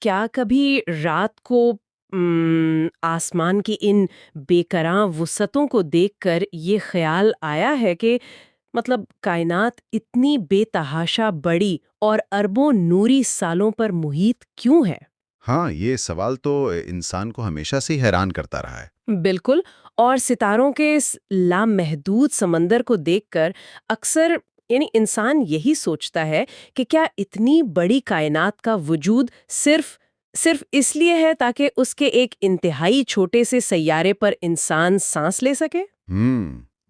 کیا کبھی رات کو آسمان کی ان بےکراں وسعتوں کو دیکھ کر یہ خیال آیا ہے کہ مطلب کائنات اتنی بے تحاشا بڑی اور اربوں نوری سالوں پر محیط کیوں ہے؟ ہاں، یہ سوال تو انسان کو ہمیشہ سے ہی حیران کرتا رہا ہے۔ بالکل، اور ستاروں کے اس لامحدود سمندر کو دیکھ کر اکثر انسان یہی سوچتا ہے کہ کیا اتنی بڑی کائنات کا وجود صرف صرف اس لیے ہے تاکہ اس کے ایک انتہائی چھوٹے سے سیارے پر انسان سانس لے سکے؟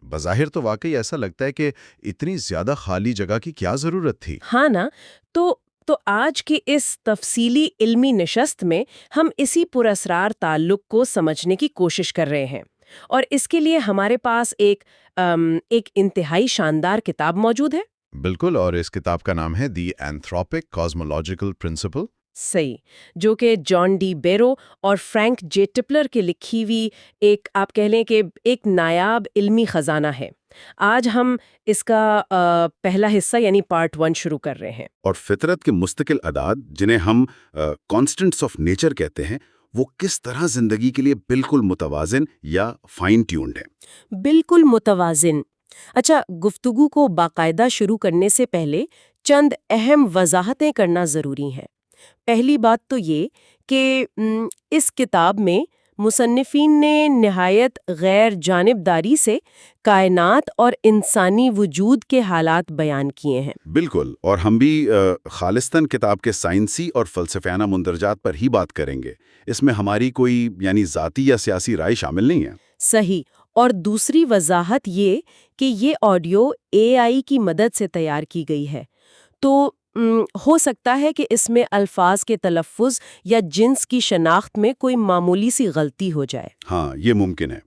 بظاہر تو واقعی ایسا لگتا ہے کہ اتنی زیادہ خالی جگہ کی کیا ضرورت تھی؟ ہاں نا، تو آج کی اس تفصیلی علمی نشست میں ہم اسی پراسرار تعلق کو سمجھنے کی کوشش کر رہے ہیں، اور اس کے لیے ہمارے پاس ایک انتہائی شاندار کتاب موجود ہے۔ بالکل، اور اس کتاب کا نام ہے دی اینتھروپک کاسمولوجیکل پرنسپل۔ صحیح، جو کہ جان ڈی بیرو اور فرینک جے ٹپلر کی لکھی ہوئی ایک آپ کہہ لیں کہ ایک نایاب علمی خزانہ ہے۔ آج ہم اس کا پہلا حصہ یعنی پارٹ 1 شروع کر رہے ہیں۔ اور فطرت کے مستقل اعداد جنہیں ہم کانسٹنٹس آف نیچر کہتے ہیں، وہ کس طرح زندگی کے لیے بالکل متوازن یا فائن ٹیونڈ ہیں۔ بالکل متوازن۔ اچھا، گفتگو کو باقاعدہ شروع کرنے سے پہلے چند اہم وضاحتیں کرنا ضروری ہیں۔ پہلی بات تو یہ کہ اس کتاب میں مصنفین نے نہایت غیر جانبداری سے کائنات اور انسانی وجود کے حالات بیان کیے ہیں۔ بالکل، اور ہم بھی خالصتاً کتاب کے سائنسی اور فلسفیانہ مندرجات پر ہی بات کریں گے۔ اس میں ہماری کوئی ذاتی یا سیاسی رائے شامل نہیں ہے۔ صحیح، اور دوسری وضاحت یہ کہ یہ آڈیو AI کی مدد سے تیار کی گئی ہے، تو ہو سکتا ہے کہ اس میں الفاظ کے تلفظ یا جنس کی شناخت میں کوئی معمولی سی غلطی ہو جائے۔ ہاں، یہ ممکن ہے۔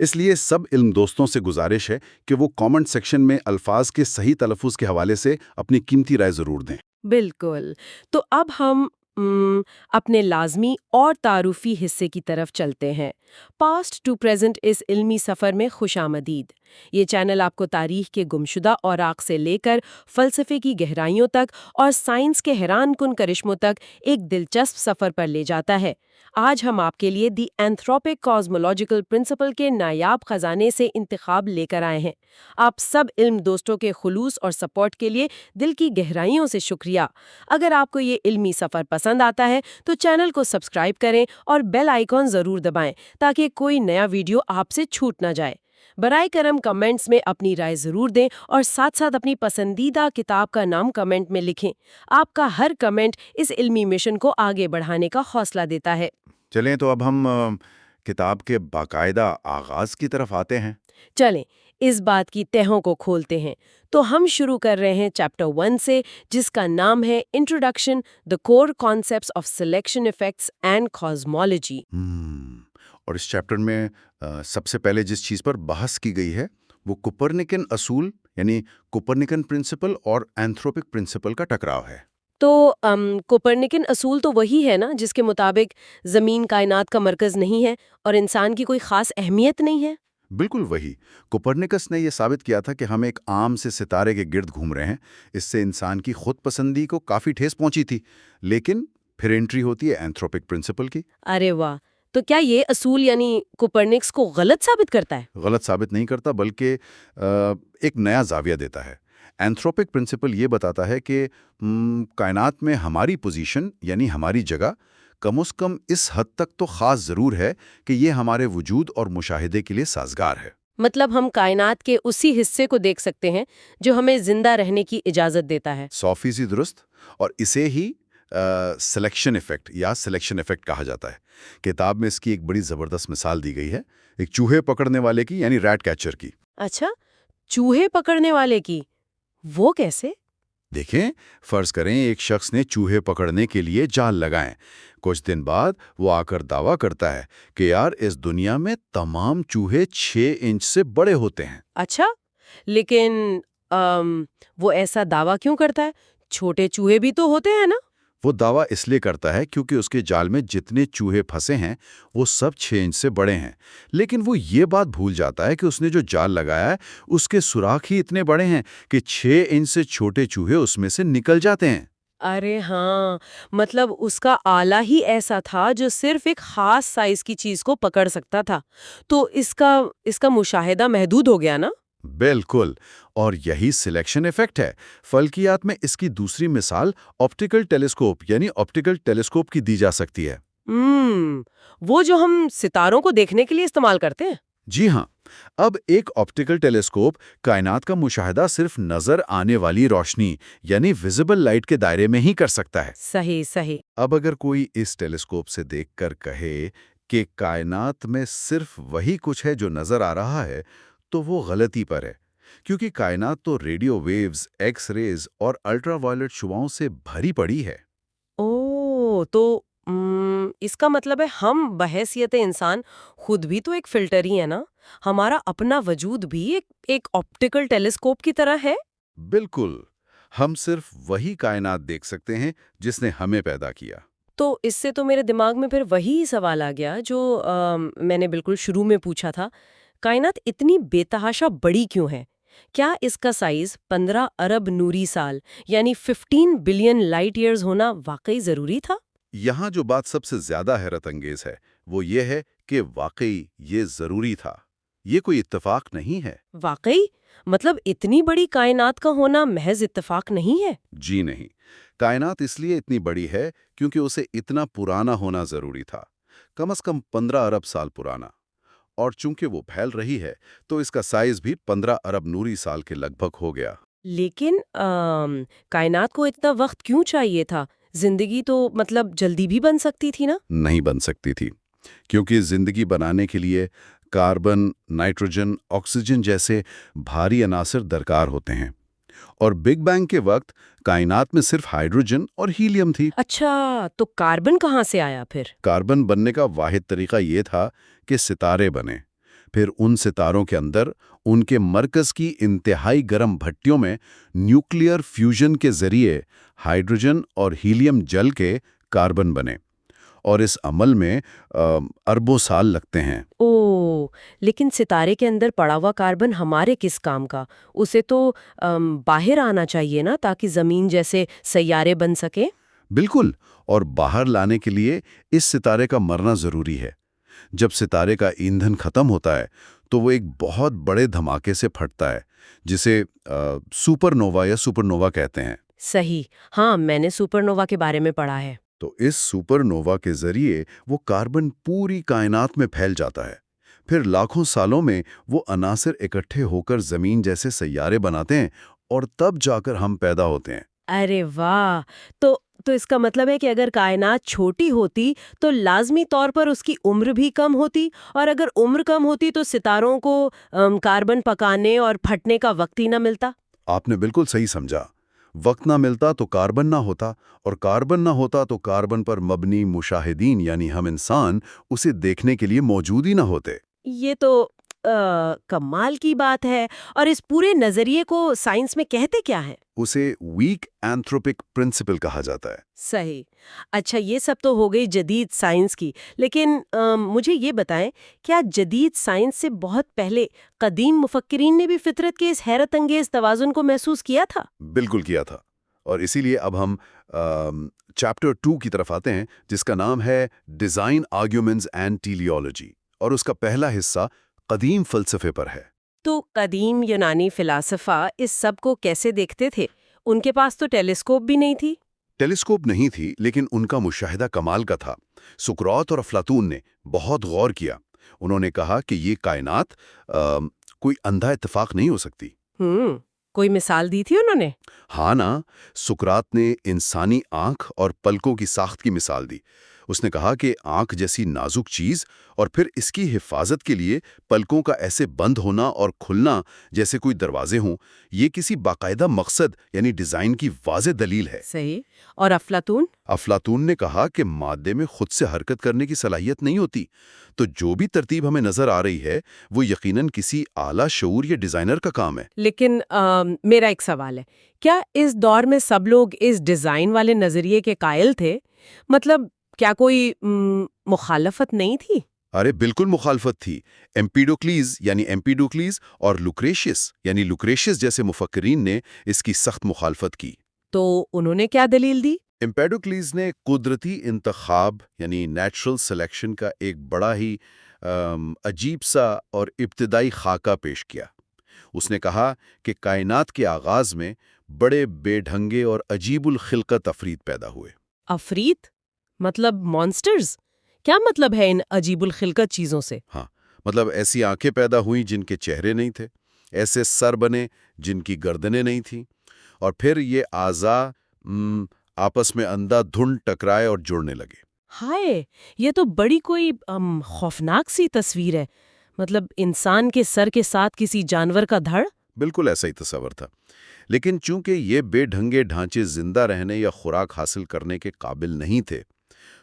اس لیے سب علم دوستوں سے گزارش ہے کہ وہ کامنٹ سیکشن میں الفاظ کے صحیح تلفظ کے حوالے سے اپنی قیمتی رائے ضرور دیں۔ بالکل، تو اب ہم اپنے لازمی اور تعارفی حصے کی طرف چلتے ہیں۔ پاسٹ ٹو پریزنٹ اس علمی سفر میں خوش آمدید۔ یہ چینل آپ کو تاریخ کے گمشدہ اوراق سے لے کر فلسفے کی گہرائیوں تک اور سائنس کے حیران کن کرشموں تک ایک دلچسپ سفر پر لے جاتا ہے۔ آج ہم آپ کے لیے دی اینتھروپک کاسمولوجیکل پرنسپل کے نایاب خزانے سے انتخاب لے کر آئے ہیں۔ آپ سب علم دوستوں کے خلوص اور سپورٹ کے لیے دل کی گہرائیوں سے شکریہ۔ اگر آپ کو یہ علمی سفر پسند آتا ہے تو چینل کو سبسکرائب کریں اور بیل آئیکن ضرور دبائیں تاکہ کوئی نیا ویڈیو آپ سے چھوٹ نہ جائے۔ برائے کرم کمنٹس میں اپنی رائے ضرور دیں اور ساتھ ساتھ اپنی پسندیدہ کتاب کا نام کمنٹ میں لکھیں۔ آپ کا ہر کمنٹ اس علمی مشن کو آگے بڑھانے کا حوصلہ دیتا ہے۔ چلیں تو اب ہم کتاب کے باقاعدہ آغاز کی طرف آتے ہیں۔ چلیں اس بات کی تہوں کو کھولتے ہیں۔ تو ہم شروع کر رہے ہیں چیپٹر 1 سے، جس کا نام ہے introduction the core concepts of selection effects and cosmology. اور اس چیپٹر میں سب سے پہلے جس چیز پر بحث کی گئی ہے وہ کوپرنیکن اصول یعنی کوپرنیکن پرنسپل اور اینتھروپک پرنسپل کا ٹکراؤ ہے۔ تو کوپرنیکن اصول تو وہی ہے نا جس کے مطابق زمین کائنات کا مرکز نہیں ہے اور انسان کی کوئی خاص اہمیت نہیں ہے؟ بالکل وہی۔ کوپرنیکس نے یہ ثابت کیا تھا کہ ہم ایک عام سے ستارے کے گرد گھوم رہے ہیں۔ اس سے انسان کی خود پسندی کو کافی ٹھیس پہنچی تھی، لیکن پھر انٹری ہوتی ہے اینتھروپک پرنسپل کی۔ ارے واہ! تو کیا یہ اصول یعنی کوپرنیکس کو غلط ثابت کرتا ہے؟ غلط ثابت نہیں کرتا، بلکہ ایک نیا زاویہ دیتا ہے۔ اینتھروپک پرنسپل یہ بتاتا ہے کہ کائنات میں ہماری پوزیشن یعنی ہماری جگہ کم از کم اس حد تک تو خاص ضرور ہے کہ یہ ہمارے وجود اور مشاہدے کے لیے سازگار ہے۔ مطلب ہم کائنات کے اسی حصے کو دیکھ سکتے ہیں جو ہمیں زندہ رہنے کی اجازت دیتا ہے۔ 100% درست، اور اسے ہی سلیکشن ایفیکٹ یا سلیکشن ایفیکٹ کہا جاتا ہے۔ کتاب میں اس کی ایک بڑی زبردست مثال دی گئی ہے، ایک چوہے پکڑنے والے کی یعنی ریٹ کیچر کی۔ اچھا، چوہے پکڑنے والے کی؟ وہ کیسے؟ دیکھیں، فرض کریں ایک شخص نے چوہے پکڑنے کے لیے جال لگائیں۔ کچھ دن بعد وہ آ کر دعویٰ کرتا ہے کہ یار اس دنیا میں تمام چوہے 6 انچ سے بڑے ہوتے ہیں۔ اچھا، لیکن وہ ایسا دعویٰ کیوں کرتا ہے؟ چھوٹے چوہے بھی تو ہوتے ہیں نا؟ وہ دعویٰ اس لیے کرتا ہے کیونکہ اس کے جال میں جتنے چوہے پھنسے ہیں وہ سب 6 انچ سے بڑے ہیں، لیکن وہ یہ بات بھول جاتا ہے کہ اس نے جو جال لگایا ہے اس کے سوراخ ہی اتنے بڑے ہیں کہ 6 انچ سے چھوٹے چوہے اس میں سے نکل جاتے ہیں۔ ارے ہاں، مطلب اس کا آلہ ہی ایسا تھا جو صرف ایک خاص سائز کی چیز کو پکڑ سکتا تھا، تو اس کا مشاہدہ محدود ہو گیا نا؟ بالکل، اور یہی سلیکشن ایفیکٹ ہے۔ فلکیات میں اس کی دوسری مثال آپٹیکل ٹیلیسکوپ یعنی آپٹیکل ٹیلیسکوپ کی دی جا سکتی ہے۔ ہم وہ جو ہم ستاروں کو دیکھنے کے لیے استعمال کرتے ہیں؟ جی ہاں، اب ایک آپٹیکل ٹیلیسکوپ کائنات کا مشاہدہ صرف نظر آنے والی روشنی یعنی ویزیبل لائٹ کے دائرے میں ہی کر سکتا ہے۔ صحیح صحیح۔ اب اگر کوئی اس ٹیلیسکوپ سے دیکھ کر کہے کہ کائنات میں صرف وہی کچھ ہے جو نظر آ رہا ہے، تو وہ غلطی پر ہے، کیونکہ کائنات تو ریڈیو ویوز، ایکس ریز اور الٹرا وائلٹ شعاؤں سے بھری پڑی ہے۔ او تو اس کا مطلب ہے ہم بحیثیت انسان خود بھی تو ایک فلٹر ہی ہے نا؟ ہمارا اپنا وجود بھی ایک آپٹیکل ٹیلیسکوپ کی طرح ہے؟ بالکل، ہم صرف وہی کائنات دیکھ سکتے ہیں جس نے ہمیں پیدا کیا۔ تو اس سے تو میرے دماغ میں پھر وہی سوال آ گیا جو میں نے بالکل شروع میں پوچھا تھا، کائنات اتنی بے تحاشا بڑی کیوں ہے؟ کیا اس کا سائز 15 ارب نوری سال یعنی 15 بلین لائٹ ایئرز ہونا واقعی ضروری تھا؟ یہاں جو بات سب سے زیادہ حیرت انگیز ہے وہ یہ ہے کہ واقعی یہ ضروری تھا۔ یہ کوئی اتفاق نہیں ہے۔ واقعی؟ مطلب اتنی بڑی کائنات کا ہونا محض اتفاق نہیں ہے؟ جی نہیں، کائنات اس لیے اتنی بڑی ہے کیونکہ اسے اتنا پرانا ہونا ضروری تھا، کم از کم 15 ارب سال پرانا، اور چونکہ وہ پھیل رہی ہے تو اس کا سائز بھی 15 ارب نوری سال کے لگ بھگ ہو گیا۔ لیکن کائنات کو اتنا وقت کیوں چاہیے تھا؟ زندگی تو مطلب جلدی بھی بن سکتی تھی نا؟ نہیں بن سکتی تھی، کیونکہ زندگی بنانے کے لیے کاربن، نائٹروجن، آکسیجن جیسے بھاری عناصر درکار ہوتے ہیں، اور بگ بینگ کے وقت کائنات میں صرف ہائیڈروجن اور ہیلیم تھی۔ اچھا، تو کاربن کہاں سے آیا پھر؟ کاربن بننے کا واحد طریقہ یہ تھا کہ ستارے بنے، پھر ان ستاروں کے اندر ان کے مرکز کی انتہائی گرم بھٹیوں میں نیوکلیئر فیوژن کے ذریعے ہائیڈروجن اور ہیلیم جل کے کاربن بنے، اور اس عمل میں اربوں سال لگتے ہیں۔ او، لیکن ستارے کے اندر پڑا ہوا کاربن ہمارے کس کام کا؟ اسے تو باہر آنا چاہیے نا تاکہ زمین جیسے سیارے بن سکے؟ بالکل، اور باہر لانے کے لیے اس ستارے کا مرنا ضروری ہے۔ جب ستارے کا ایندھن ختم ہوتا ہے تو وہ ایک بہت بڑے دھماکے سے پھٹتا ہے، جسے سپر نووا یا سپر نووا کہتے ہیں۔ صحیح، ہاں میں نے سپر نووا کے بارے میں پڑھا ہے۔ تو اس سپر نووا کے ذریعے وہ کاربن پوری کائنات میں پھیل جاتا ہے، پھر لاکھوں سالوں میں وہ عناصر اکٹھے ہو کر زمین جیسے سیارے بناتے ہیں، اور تب جا کر ہم پیدا ہوتے ہیں۔ ارے واہ! تو اس کا مطلب ہے کہ اگر کائنات چھوٹی ہوتی تو لازمی طور پر اس کی عمر بھی کم ہوتی، اور اگر عمر کم ہوتی تو ستاروں کو کاربن پکانے اور پھٹنے کا وقت ہی نہ ملتا۔ آپ نے بالکل صحیح سمجھا، وقت نہ ملتا تو کاربن نہ ہوتا، اور کاربن نہ ہوتا تو کاربن پر مبنی مشاہدین یعنی ہم انسان اسے دیکھنے کے لیے موجود ہی نہ ہوتے۔ یہ تو کمال کی بات ہے۔ اور اس پورے نظریے کو سائنس میں کہتے کیا ہے؟ اسے ویک اینتھروپک پرنسپل کہا جاتا ہے۔ صحیح۔ اچھا، یہ سب تو ہو گئی جدید سائنس کی، لیکن مجھے یہ بتائیں، کیا جدید سائنس سے بہت پہلے قدیم مفکرین نے بھی فطرت کے اس حیرت انگیز توازن کو محسوس کیا تھا؟ بالکل کیا تھا، اور اسی لیے اب ہم چیپٹر 2 کی طرف آتے ہیں، جس کا نام ہے ڈیزائن آرگیومنٹس اینڈ ٹیلیالوجی، اور اس کا پہلا حصہ قدیم فلسفے پر ہے۔ تو قدیم یونانی فلاسفہ اس سب کو کیسے دیکھتے تھے؟ ان کے پاس تو ٹیلیسکوپ بھی نہیں تھی۔ ٹیلیسکوپ نہیں تھی، لیکن ان کا مشاہدہ کمال کا تھا۔ سقراط اور افلاطون نے بہت غور کیا۔ انہوں نے کہا کہ یہ کائنات کوئی اندھا اتفاق نہیں ہو سکتی۔ کوئی مثال دی تھی انہوں نے؟ ہاں نا، سقراط نے انسانی آنکھ اور پلکوں کی ساخت کی مثال دی۔ اس نے کہا کہ آنکھ جیسی نازک چیز اور پھر اس کی حفاظت کے لیے پلکوں کا ایسے بند ہونا اور کھلنا جیسے کوئی دروازے ہوں، یہ کسی باقاعدہ مقصد یعنی ڈیزائن کی واضح دلیل ہے۔ صحیح۔ اور افلاطون؟ افلاطون نے کہا کہ مادے میں خود سے حرکت کرنے کی صلاحیت نہیں ہوتی، تو جو بھی ترتیب ہمیں نظر آ رہی ہے وہ یقیناً کسی اعلیٰ شعور یا ڈیزائنر کا کام ہے۔ لیکن میرا ایک سوال ہے، کیا اس دور میں سب لوگ اس ڈیزائن والے نظریے کے قائل تھے؟ مطلب کیا کوئی مخالفت نہیں تھی؟ ارے بالکل مخالفت تھی۔ ایمپیڈوکلیز اور لوکریشس جیسے مفکرین نے اس کی سخت مخالفت کی۔ تو انہوں نے کیا دلیل دی؟ امپیڈوکلیز نے قدرتی انتخاب یعنی نیچرل سلیکشن کا ایک بڑا ہی عجیب سا اور ابتدائی خاکہ پیش کیا۔ اس نے کہا کہ کائنات کے آغاز میں بڑے بے ڈھنگے اور عجیب الخلقت افرید پیدا ہوئے۔ افرید؟ مطلب مانسٹرز؟ کیا مطلب ہے ان عجیب الخلقت چیزوں سے؟ ہاں، مطلب ایسی آنکھیں پیدا ہوئیں جن کے چہرے نہیں تھے، ایسے سر بنے جن کی گردنیں نہیں تھیں، اور پھر یہ اعضاء آپس میں اندھا دھند ٹکرائے اور جڑنے لگے۔ ہائے، یہ تو بڑی کوئی خوفناک سی تصویر ہے۔ مطلب انسان کے سر کے ساتھ کسی جانور کا دھڑ؟ بالکل ایسا ہی تصور تھا، لیکن چونکہ یہ بے ڈھنگے ڈھانچے زندہ رہنے یا خوراک حاصل کرنے کے قابل نہیں تھے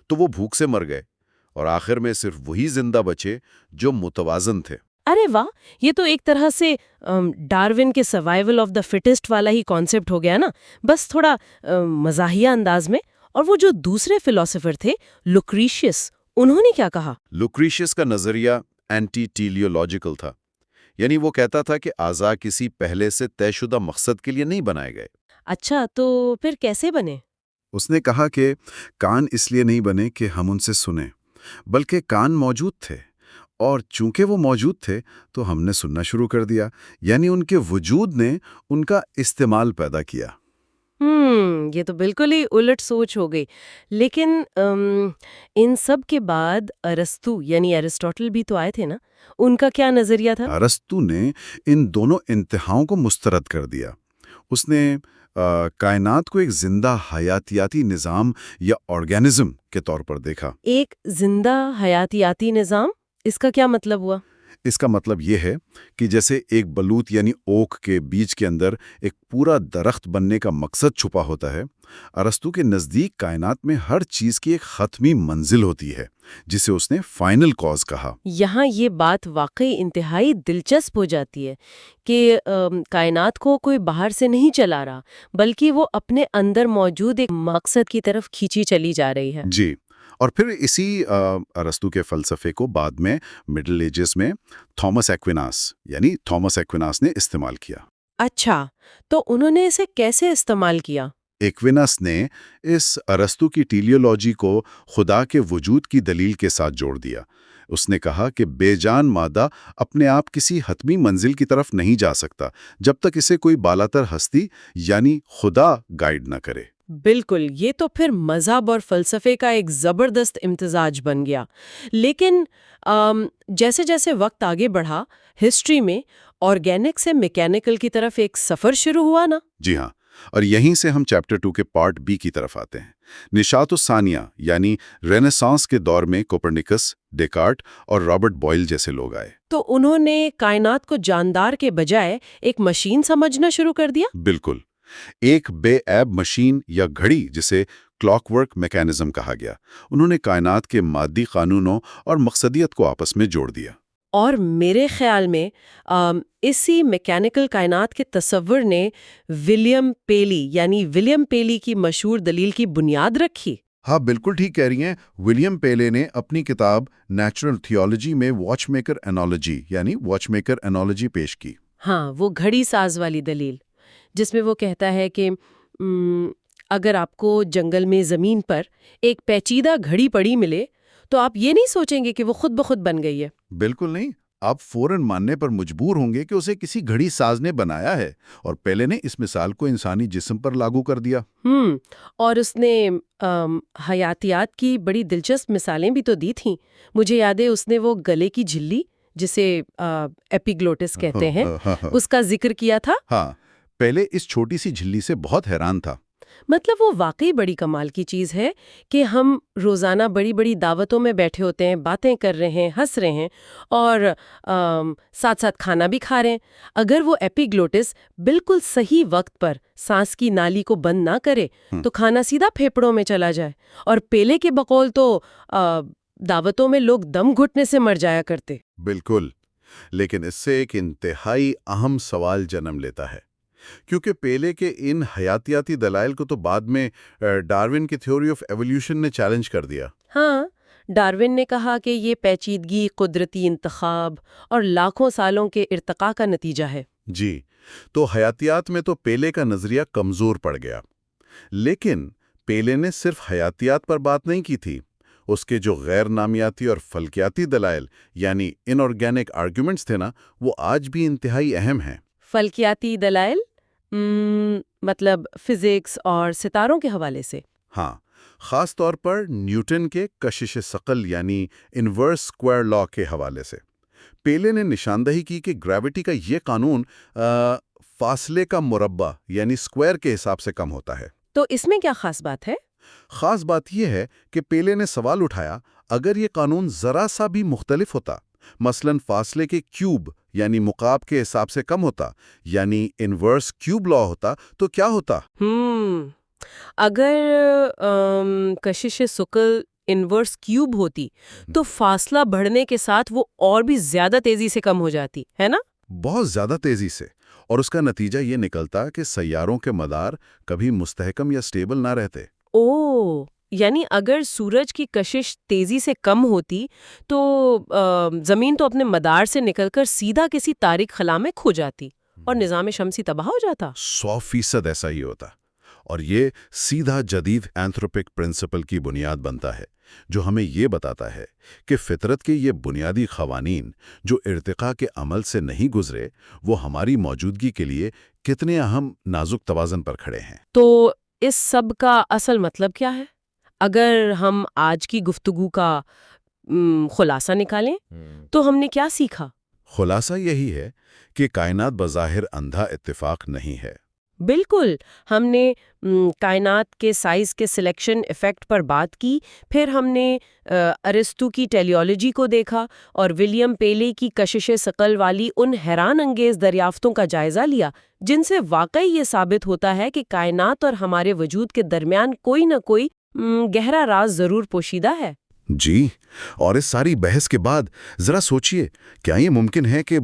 تو وہ بھوک سے مر گئے، اور آخر میں صرف وہی زندہ بچے جو متوازن تھے۔ ارے واہ، یہ تو ایک طرح سے ڈارون کے سروائیول آف دا فٹسٹ والا ہی کانسیپٹ ہو گیا نا، بس تھوڑا مزاحیہ انداز میں۔ اور وہ جو دوسرے فلاسفر تھے لوکریشیس، انہوں نے کیا کہا؟ لوکریشیس کا نظریہ اینٹی ٹیلیولوجیکل تھا، یعنی وہ کہتا تھا کہ اعضاء کسی پہلے سے طے شدہ مقصد کے لیے نہیں بنائے گئے۔ اچھا، تو پھر کیسے بنے؟ اس نے کہا کہ کان اس لیے نہیں بنے کہ ہم ان سے سنیں، بلکہ کان موجود تھے، اور چونکہ وہ موجود تھے تو ہم نے سننا شروع کر دیا، یعنی ان کے وجود نے ان کا استعمال پیدا کیا۔ یہ تو بالکل ہی الٹ سوچ ہو گئی۔ لیکن ان سب کے بعد ارسطو یعنی ایرسٹوٹل بھی تو آئے تھے نا، ان کا کیا نظریہ تھا؟ ارسطو نے ان دونوں انتہاؤں کو مسترد کر دیا۔ اس نے کائنات کو ایک زندہ حیاتیاتی نظام یا آرگینزم کے طور پر دیکھا۔ ایک زندہ حیاتیاتی نظام؟ اس کا کیا مطلب ہوا؟ اس کا مطلب یہ ہے کہ جیسے ایک بلوط یعنی اوک کے بیج کے اندر ایک پورا درخت بننے کا مقصد چھپا ہوتا ہے، ارسطو کے نزدیک کائنات میں ہر چیز کی ایک حتمی منزل ہوتی ہے، جسے اس نے فائنل کاز کہا۔ یہاں یہ بات واقعی انتہائی دلچسپ ہو جاتی ہے کہ کائنات کو کوئی باہر سے نہیں چلا رہا، بلکہ وہ اپنے اندر موجود ایک مقصد کی طرف کھینچی چلی جا رہی ہے۔ جی، اور پھر اسی ارسطو کے فلسفے کو بعد میں مڈل ایجز میں تھامس ایکویناس نے استعمال کیا۔ اچھا، تو انہوں نے اسے کیسے استعمال کیا؟ ایکویناس نے اس ارسطو کی ٹیلیولوجی کو خدا کے وجود کی دلیل کے ساتھ جوڑ دیا۔ اس نے کہا کہ بے جان مادہ اپنے آپ کسی حتمی منزل کی طرف نہیں جا سکتا جب تک اسے کوئی بالاتر ہستی یعنی خدا گائیڈ نہ کرے۔ بالکل، یہ تو پھر مذہب اور فلسفے کا ایک زبردست امتزاج بن گیا۔ لیکن جیسے جیسے وقت آگے بڑھا، ہسٹری میں آرگینک سے میکینیکل کی طرف ایک سفر شروع ہوا نا؟ جی ہاں، اور یہیں سے ہم چیپٹر 2 کے پارٹ بی کی طرف آتے ہیں۔ نشاط الثانیہ یعنی رینیسانس کے دور میں کوپرنیکس، ڈیکارٹ اور رابرٹ بوائل جیسے لوگ آئے۔ تو انہوں نے کائنات کو جاندار کے بجائے ایک مشین سمجھنا شروع کر دیا؟ بالکل، ایک بے عیب مشین یا گھڑی جسے کلاک ورک میکینزم کہا گیا۔ انہوں نے کائنات کے مادی قانونوں اور مقصدیت کو آپس میں جوڑ دیا۔ اور میرے خیال میں اسی میکینیکل کائنات کے تصور نے ولیم پیلی کی مشہور دلیل کی بنیاد رکھی۔ ہاں، بالکل ٹھیک کہہ رہی ہیں۔ ولیم پیلے نے اپنی کتاب نیچرل تھیولوجی میں واچ میکر انالوجی پیش کی۔ ہاں، وہ گھڑی ساز والی دلیل، جس میں وہ کہتا ہے کہ اگر آپ کو جنگل میں زمین پر ایک پیچیدہ گھڑی پڑی ملے تو آپ یہ نہیں سوچیں گے کہ وہ خود بخود بن گئی ہے۔ بالکل نہیں، آپ فوراً ماننے پر مجبور ہوں گے کہ اسے کسی گھڑی ساز نے بنایا ہے، اور پیلے نے اس مثال کو انسانی جسم پر لاگو کر دیا۔ اور اس نے حیاتیات کی بڑی دلچسپ مثالیں بھی تو دی تھیں۔ مجھے یاد ہے اس نے وہ گلے کی جھلی جسے ایپیگلوٹس کہتے ہیں اس کا ذکر کیا تھا۔ ہاں، پہلے اس چھوٹی سی جھلی سے بہت حیران تھا۔ مطلب وہ واقعی بڑی کمال کی چیز ہے کہ ہم روزانہ بڑی بڑی دعوتوں میں بیٹھے ہوتے ہیں، باتیں کر رہے ہیں، ہنس رہے ہیں اور ساتھ ساتھ کھانا بھی کھا رہے ہیں۔ اگر وہ ایپیگلوٹس بالکل صحیح وقت پر سانس کی نالی کو بند نہ کرے تو کھانا سیدھا پھیپڑوں میں چلا جائے، اور پیلے کے بقول تو دعوتوں میں لوگ دم گھٹنے سے مر جایا کرتے۔ بالکل، لیکن اس سے ایک انتہائی اہم سوال جنم لیتا ہے، کیونکہ پیلے کے ان حیاتیاتی دلائل کو تو بعد میں ڈارون کی تھیوری آف ایولیوشن نے چیلنج کر دیا۔ ہاں، ڈارون نے کہا کہ یہ پیچیدگی قدرتی انتخاب اور لاکھوں سالوں کے ارتقاء کا نتیجہ ہے۔ جی، تو حیاتیات میں تو پیلے کا نظریہ کمزور پڑ گیا۔ لیکن پیلے نے صرف حیاتیات پر بات نہیں کی تھی. اس کے جو غیر نامیاتی اور فلکیاتی دلائل یعنی ان آرگینک آرگیومنٹس تھے نا، وہ آج بھی انتہائی اہم ہیں. فلکیاتی دلائل مطلب فزکس اور ستاروں کے حوالے سے؟ ہاں، خاص طور پر نیوٹن کے کشش ثقل یعنی انورس اسکوائر لا کے حوالے سے. پیلے نے نشاندہی کی کہ گریوٹی کا یہ قانون فاصلے کا مربع یعنی اسکوائر کے حساب سے کم ہوتا ہے. تو اس میں کیا خاص بات ہے؟ خاص بات یہ ہے کہ پیلے نے سوال اٹھایا، اگر یہ قانون ذرا سا بھی مختلف ہوتا، مثلا فاصلے کے کیوب یعنی مکعب کے حساب سے کم ہوتا، یعنی انورس کیوب لا ہوتا، تو کیا ہوتا؟ اگر کشش ثقل انورس کیوب ہوتی تو فاصلہ بڑھنے کے ساتھ وہ اور بھی زیادہ تیزی سے کم ہو جاتی ہے نا؟ بہت زیادہ تیزی سے. اور اس کا نتیجہ یہ نکلتا کہ سیاروں کے مدار کبھی مستحکم یا سٹیبل نہ رہتے. یعنی اگر سورج کی کشش تیزی سے کم ہوتی تو زمین تو اپنے مدار سے نکل کر سیدھا کسی تاریک خلا میں کھو جاتی اور نظام شمسی تباہ ہو جاتا. 100% ایسا ہی ہوتا. اور یہ سیدھا جدید اینتھروپک پرنسپل کی بنیاد بنتا ہے، جو ہمیں یہ بتاتا ہے کہ فطرت کے یہ بنیادی قوانین جو ارتقاء کے عمل سے نہیں گزرے، وہ ہماری موجودگی کے لیے کتنے اہم نازک توازن پر کھڑے ہیں. تو اس سب کا اصل مطلب کیا ہے؟ اگر ہم آج کی گفتگو کا خلاصہ نکالیں تو ہم نے کیا سیکھا؟ خلاصہ یہی ہے کہ کائنات بظاہر اندھا اتفاق نہیں ہے. بالکل. ہم نے کائنات کے سائز کے سلیکشن ایفیکٹ پر بات کی، پھر ہم نے ارسطو کی ٹیلیالوجی کو دیکھا اور ولیم پیلے کی کشش ثقل والی ان حیران انگیز دریافتوں کا جائزہ لیا جن سے واقعی یہ ثابت ہوتا ہے کہ کائنات اور ہمارے وجود کے درمیان کوئی نہ کوئی گہرا راز ضرور پوشیدہ ہے. جی، اور اس ساری بحث کے بعد ذرا سوچئے، کیا یہ ممکن ہے کہ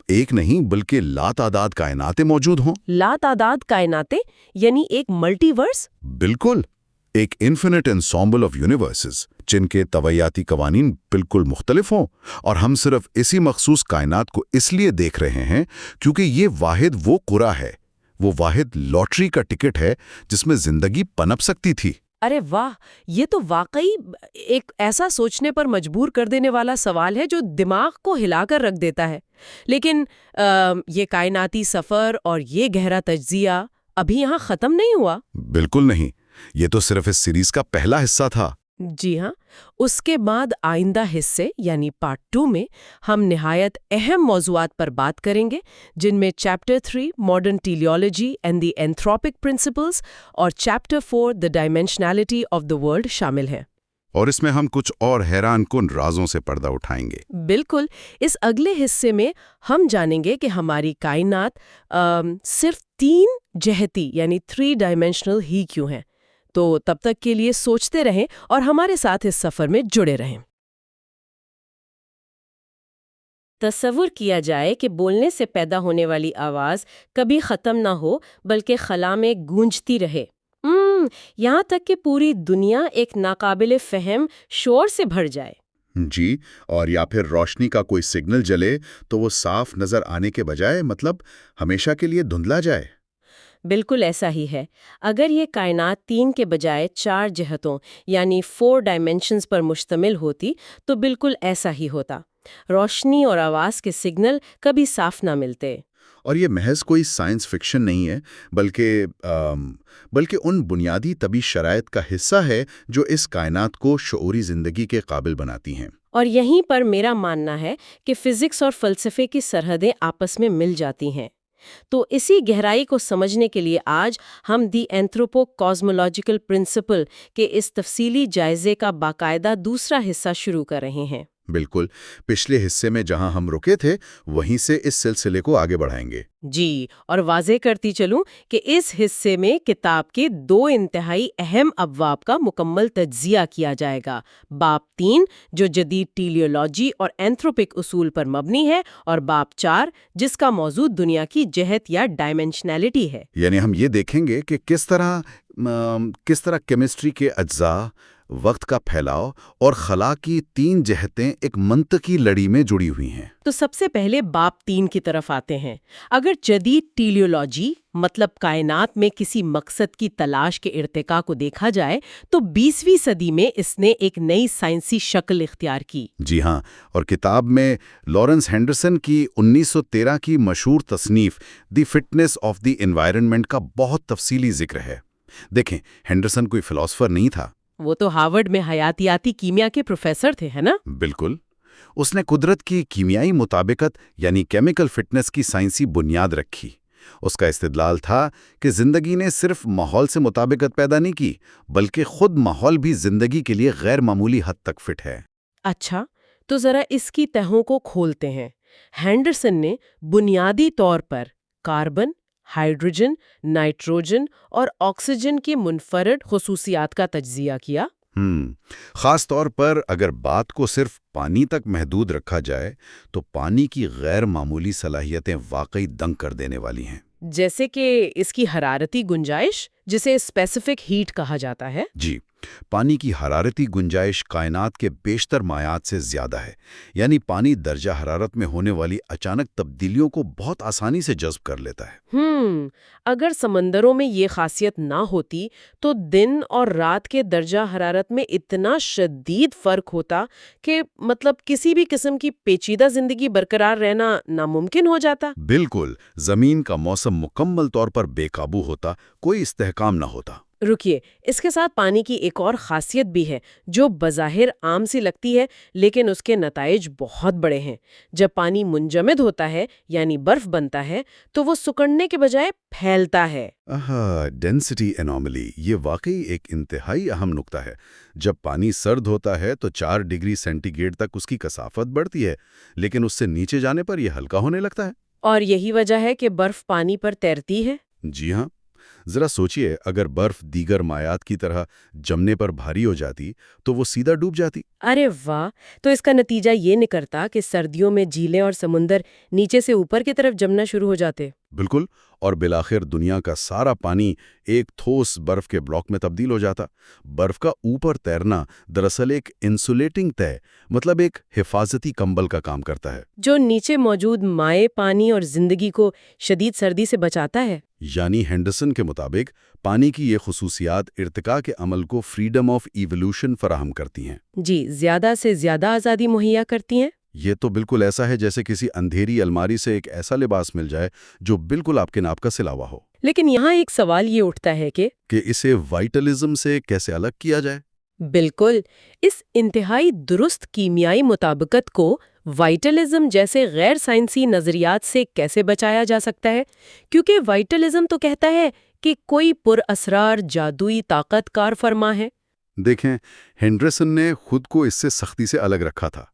ایک نہیں بلکہ لاتعداد کائناتیں موجود ہوں؟ لاتعداد کائناتیں یعنی ایک ملٹی ورس؟ بالکل، ایک انفینٹ انسامبل آف یونیورسز جن کے طبعیاتی قوانین بالکل مختلف ہوں، اور ہم صرف اسی مخصوص کائنات کو اس لیے دیکھ رہے ہیں کیونکہ یہ واحد وہ قرہ ہے، وہ واحد لاٹری کا ٹکٹ ہے جس میں زندگی پنپ سکتی تھی. ارے واہ، یہ تو واقعی ایک ایسا سوچنے پر مجبور کر دینے والا سوال ہے جو دماغ کو ہلا کر رکھ دیتا ہے. لیکن یہ کائناتی سفر اور یہ گہرا تجزیہ ابھی یہاں ختم نہیں ہوا. بالکل نہیں، یہ تو صرف اس سیریز کا پہلا حصہ تھا. جی ہاں، اس کے بعد آئندہ حصے یعنی پارٹ 2 میں ہم نہایت اہم موضوعات پر بات کریں گے، جن میں chapter 3 modern teleology and the anthropic principles اور chapter 4 the dimensionality of the world شامل ہیں. اور اس میں ہم کچھ اور حیران کن رازوں سے پردہ اٹھائیں گے. بالکل. اس اگلے حصے میں ہم جانیں گے کہ ہماری کائنات صرف 3 جہتی یعنی 3 ڈائمینشنل ہی کیوں ہیں. تو تب تک کے لیے سوچتے رہیں اور ہمارے ساتھ اس سفر میں جڑے رہیں. تصور کیا جائے کہ بولنے سے پیدا ہونے والی آواز کبھی ختم نہ ہو بلکہ خلا میں گونجتی رہے، یہاں تک کہ پوری دنیا ایک ناقابل فہم شور سے بھر جائے. جی، اور یا پھر روشنی کا کوئی سگنل جلے تو وہ صاف نظر آنے کے بجائے ہمیشہ کے لیے دھندلا جائے. بالکل ایسا ہی ہے. اگر یہ کائنات 3 کے بجائے 4 جہتوں یعنی 4 ڈائمینشنز پر مشتمل ہوتی تو بالکل ایسا ہی ہوتا. روشنی اور آواز کے سگنل کبھی صاف نہ ملتے. اور یہ محض کوئی سائنس فکشن نہیں ہے، بلکہ ان بنیادی طبی شرائط کا حصہ ہے جو اس کائنات کو شعوری زندگی کے قابل بناتی ہیں. اور یہیں پر میرا ماننا ہے کہ فزکس اور فلسفے کی سرحدیں آپس میں مل جاتی ہیں. تو اسی گہرائی کو سمجھنے کے لیے آج ہم دی اینتھروپو کازمولوجیکل پرنسپل کے اس تفصیلی جائزے کا باقاعدہ دوسرا حصہ شروع کر رہے ہیں. بالکل، پچھلے حصے میں جہاں ہم رکے تھے وہیں سے اس سلسلے کو آگے بڑھائیں گے. جی، اور واضح کرتی چلوں کہ اس حصے میں کتاب کے 2 انتہائی اہم ابواب کا مکمل تجزیہ کیا جائے گا. باب 3 جو جدید ٹیلیالوجی اور اینتھروپک اصول پر مبنی ہے، اور باب 4 جس کا موضوع دنیا کی جہت یا ڈائمینشنالٹی ہے. یعنی ہم یہ دیکھیں گے کہ کس طرح کیمسٹری کے اجزاء وقت کا پھیلاؤ اور خلا کی 3 جہتیں ایک منطقی لڑی میں جڑی ہوئی ہیں۔ تو سب سے پہلے باب 3 کی طرف آتے ہیں۔ اگر جدید ٹیلیولوجی مطلب کائنات میں کسی مقصد کی تلاش کے ارتقاء کو دیکھا جائے تو 20ویں صدی میں اس نے ایک نئی سائنسی شکل اختیار کی۔ جی ہاں، اور کتاب میں لارنس ہینڈرسن کی 1913 کی مشہور تصنیف دی فٹنس آف دی انوائرنمنٹ کا بہت تفصیلی ذکر ہے۔ دیکھیں، ہینڈرسن کوئی فلاسفر نہیں تھا۔ وہ تو ہارورڈ میں حیاتیاتی کیمیا کے پروفیسر تھے، ہے نا؟ بالکل، اس نے قدرت کی کیمیائی مطابقت یعنی کیمیکل فٹنس کی سائنسی بنیاد رکھی۔ اس کا استدلال تھا کہ زندگی نے صرف ماحول سے مطابقت پیدا نہیں کی، بلکہ خود ماحول بھی زندگی کے لیے غیر معمولی حد تک فٹ ہے۔ اچھا، تو ذرا اس کی تہوں کو کھولتے ہیں۔ ہینڈرسن نے بنیادی طور پر کاربن، ہائیڈروجن، نائٹروجن اور آکسیجن کی منفرد خصوصیات کا تجزیہ کیا۔ خاص طور پر اگر بات کو صرف پانی تک محدود رکھا جائے تو پانی کی غیر معمولی صلاحیتیں واقعی دنگ کر دینے والی ہیں۔ جیسے کہ اس کی حرارتی گنجائش، جسے اسپیسیفک ہیٹ کہا جاتا ہے۔ جی، پانی کی حرارتی گنجائش کائنات کے بیشتر مایات سے زیادہ ہے، یعنی پانی درجہ حرارت میں ہونے والی اچانک تبدیلیوں کو بہت آسانی سے جذب کر لیتا ہے۔ اگر سمندروں میں یہ خاصیت نہ ہوتی تو دن اور رات کے درجہ حرارت میں اتنا شدید فرق ہوتا کہ مطلب کسی بھی قسم کی پیچیدہ زندگی برقرار رہنا ناممکن ہو جاتا۔ بالکل، زمین کا موسم مکمل طور پر بے قابو ہوتا، کوئی استحکام نہ ہوتا۔ رکیے، اس کے ساتھ پانی کی ایک اور خاصیت بھی ہے جو بظاہر عام سی لگتی ہے، لیکن اس کے نتائج بہت بڑے ہیں۔ جب پانی منجمد ہوتا ہے یعنی برف بنتا ہے تو وہ سکڑنے کے بجائے پھیلتا ہے۔ ڈینسٹی انوملی، یہ واقعی ایک انتہائی اہم نقطہ ہے۔ جب پانی سرد ہوتا ہے تو 4 ڈگری سینٹی گریڈ تک اس کی کثافت بڑھتی ہے، لیکن اس سے نیچے جانے پر یہ ہلکا ہونے لگتا ہے۔ اور یہی وجہ ہے کہ برف پانی پر تیرتی ہے۔ جی ہاں، ذرا سوچئے، اگر برف دیگر مایات کی طرح جمنے پر بھاری ہو جاتی تو وہ سیدھا ڈوب جاتی۔ ارے واہ! تو اس کا نتیجہ یہ نکلتا کہ سردیوں میں جھیلیں اور سمندر نیچے سے اوپر کی طرف جمنا شروع ہو جاتے۔ بالکل، اور بالآخر دنیا کا سارا پانی ایک ٹھوس برف کے بلاک میں تبدیل ہو جاتا۔ برف کا اوپر تیرنا دراصل ایک انسولیٹنگ طے، مطلب ایک حفاظتی کمبل کا کام کرتا ہے، جو نیچے موجود مائع پانی اور زندگی کو شدید سردی سے بچاتا ہے۔ یعنی ہینڈرسن کے مطابق پانی کی یہ خصوصیات ارتقاء کے عمل کو فریڈم آف ایوولوشن فراہم کرتی ہیں۔ جی، زیادہ سے زیادہ آزادی مہیا کرتی ہیں۔ یہ تو بالکل ایسا ہے جیسے کسی اندھیری الماری سے ایک ایسا لباس مل جائے جو بالکل آپ کے ناپ کا سلاوا ہو۔ لیکن یہاں ایک سوال یہ اٹھتا ہے کہ اسے وائٹلزم سے کیسے الگ کیا جائے؟ بالکل، اس انتہائی درست کیمیائی مطابقت کو وائٹلزم جیسے غیر سائنسی نظریات سے کیسے بچایا جا سکتا ہے؟ کیونکہ وائٹلزم تو کہتا ہے کہ کوئی پر اسرار جادوئی طاقت کار فرما ہے۔ دیکھیں، ہینڈرسن نے خود کو اس سے سختی سے الگ رکھا تھا۔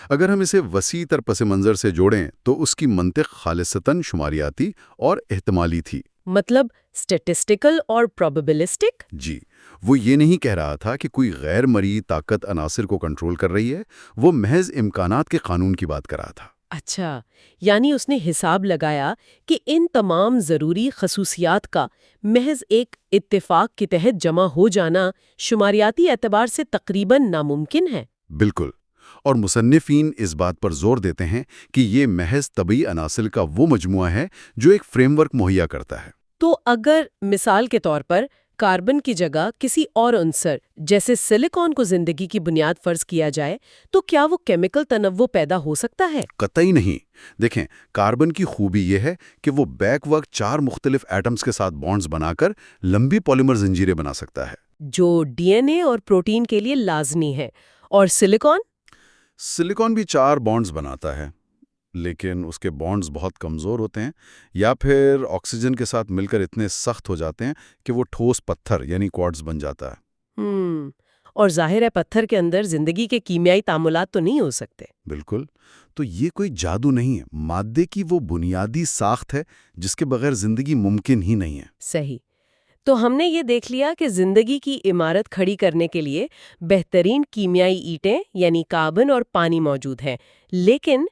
اگر ہم اسے وسیع تر پس منظر سے جوڑیں تو اس کی منطق خالصتاً شماریاتی اور احتمالی تھی۔ مطلب اسٹیٹسٹیکل اور پروبیبلسٹک؟ جی، وہ یہ نہیں کہہ رہا تھا کہ کوئی غیر مرئی طاقت عناصر کو کنٹرول کر رہی ہے، وہ محض امکانات کے قانون کی بات کر رہا تھا۔ اچھا، یعنی اس نے حساب لگایا کہ ان تمام ضروری خصوصیات کا محض ایک اتفاق کے تحت جمع ہو جانا شماریاتی اعتبار سے تقریباً ناممکن ہے۔ بالکل، اور مصنفین اس بات پر زور دیتے ہیں کہ یہ محض طبعی عناصر کا وہ مجموعہ ہے جو ایک فریم ورک مہیا کرتا ہے۔ تو اگر مثال کے طور پر کاربن کی جگہ کسی اور عنصر جیسے سلیکون کو زندگی کی بنیاد فرض کیا جائے تو کیا وہ کیمیکل تنوع پیدا ہو سکتا ہے؟ قطعی نہیں۔ دیکھیں، کاربن کی خوبی یہ ہے کہ وہ بیک وقت 4 مختلف ایٹمز کے ساتھ بانڈز بنا کر لمبی پالیمر زنجیریں بنا سکتا ہے، جو ڈی این اے اور پروٹین کے لیے لازمی ہے۔ اور سلیکون بھی 4 بانڈز بناتا ہے، لیکن اس کے بانڈز بہت کمزور ہوتے ہیں یا پھر آکسیجن کے ساتھ مل کر اتنے سخت ہو جاتے ہیں کہ وہ ٹھوس پتھر یعنی کوارٹز بن جاتا ہے۔ اور ظاہر ہے پتھر کے اندر زندگی کے کیمیائی تعاملات تو نہیں ہو سکتے۔ بالکل، تو یہ کوئی جادو نہیں ہے، مادے کی وہ بنیادی ساخت ہے جس کے بغیر زندگی ممکن ہی نہیں ہے۔ صحیح، تو ہم نے یہ دیکھ لیا کہ زندگی کی عمارت کھڑی کرنے کے لیے بہترین کیمیائی اینٹیں یعنی کاربن اور پانی موجود ہیں، لیکن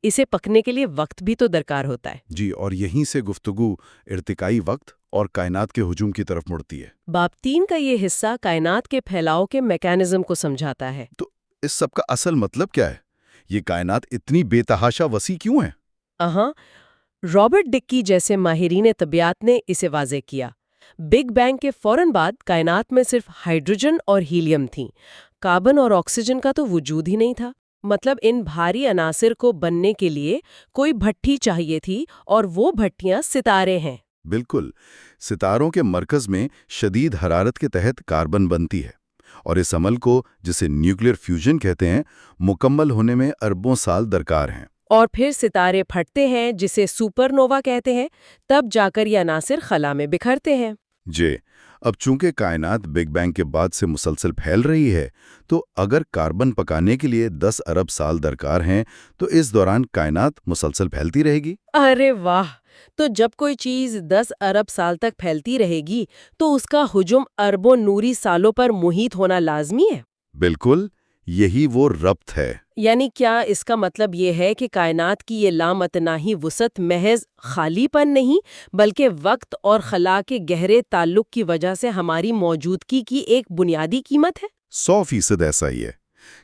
اسے پکنے کے لیے وقت بھی تو درکار ہوتا ہے۔ جی، اور یہیں سے گفتگو ارتقائی وقت اور کائنات کے ہجوم کی طرف مڑتی ہے۔ باب 3 کا یہ حصہ کائنات کے پھیلاؤ کے میکانزم کو سمجھاتا ہے۔ تو اس سب کا اصل مطلب کیا ہے؟ یہ کائنات اتنی بے تحاشا وسیع کیوں ہے؟ رابرٹ ڈکی جیسے ماہرین طبیعت نے اسے واضح کیا۔ بگ بینگ کے فوراً بعد کائنات میں صرف ہائیڈروجن اور ہیلیم تھیں، کاربن اور آکسیجن کا تو وجود ہی نہیں تھا۔ مطلب ان بھاری عناصر کو بننے کے لیے کوئی بھٹی چاہیے تھی، اور وہ بھٹیاں ستارے ہیں۔ بالکل، ستاروں کے مرکز میں شدید حرارت کے تحت کاربن بنتی ہے، اور اس عمل کو، جسے نیوکلیر فیوژن کہتے ہیں، مکمل ہونے میں اربوں سال درکار ہیں۔ اور پھر ستارے پھٹتے ہیں، جسے سپر نووا کہتے ہیں، تب جا کر یہ عناصر خلا میں بکھرتے ہیں۔ جی، اب چونکہ کائنات بگ بینگ کے بعد سے مسلسل پھیل رہی ہے، تو اگر کاربن پکانے کے لیے 10 ارب سال درکار ہیں، تو اس دوران کائنات مسلسل پھیلتی رہے گی؟ ارے واہ! تو جب کوئی چیز 10 ارب سال تک پھیلتی رہے گی تو اس کا حجم اربوں نوری سالوں پر محیط ہونا لازمی ہے۔ بالکل، یہی وہ ربط ہے۔ یعنی کیا اس کا مطلب یہ ہے کہ کائنات کی یہ لامتناہی وسعت محض خالی پن نہیں، بلکہ وقت اور خلا کے گہرے تعلق کی وجہ سے ہماری موجودگی کی ایک بنیادی قیمت ہے؟ 100% ایسا ہی ہے۔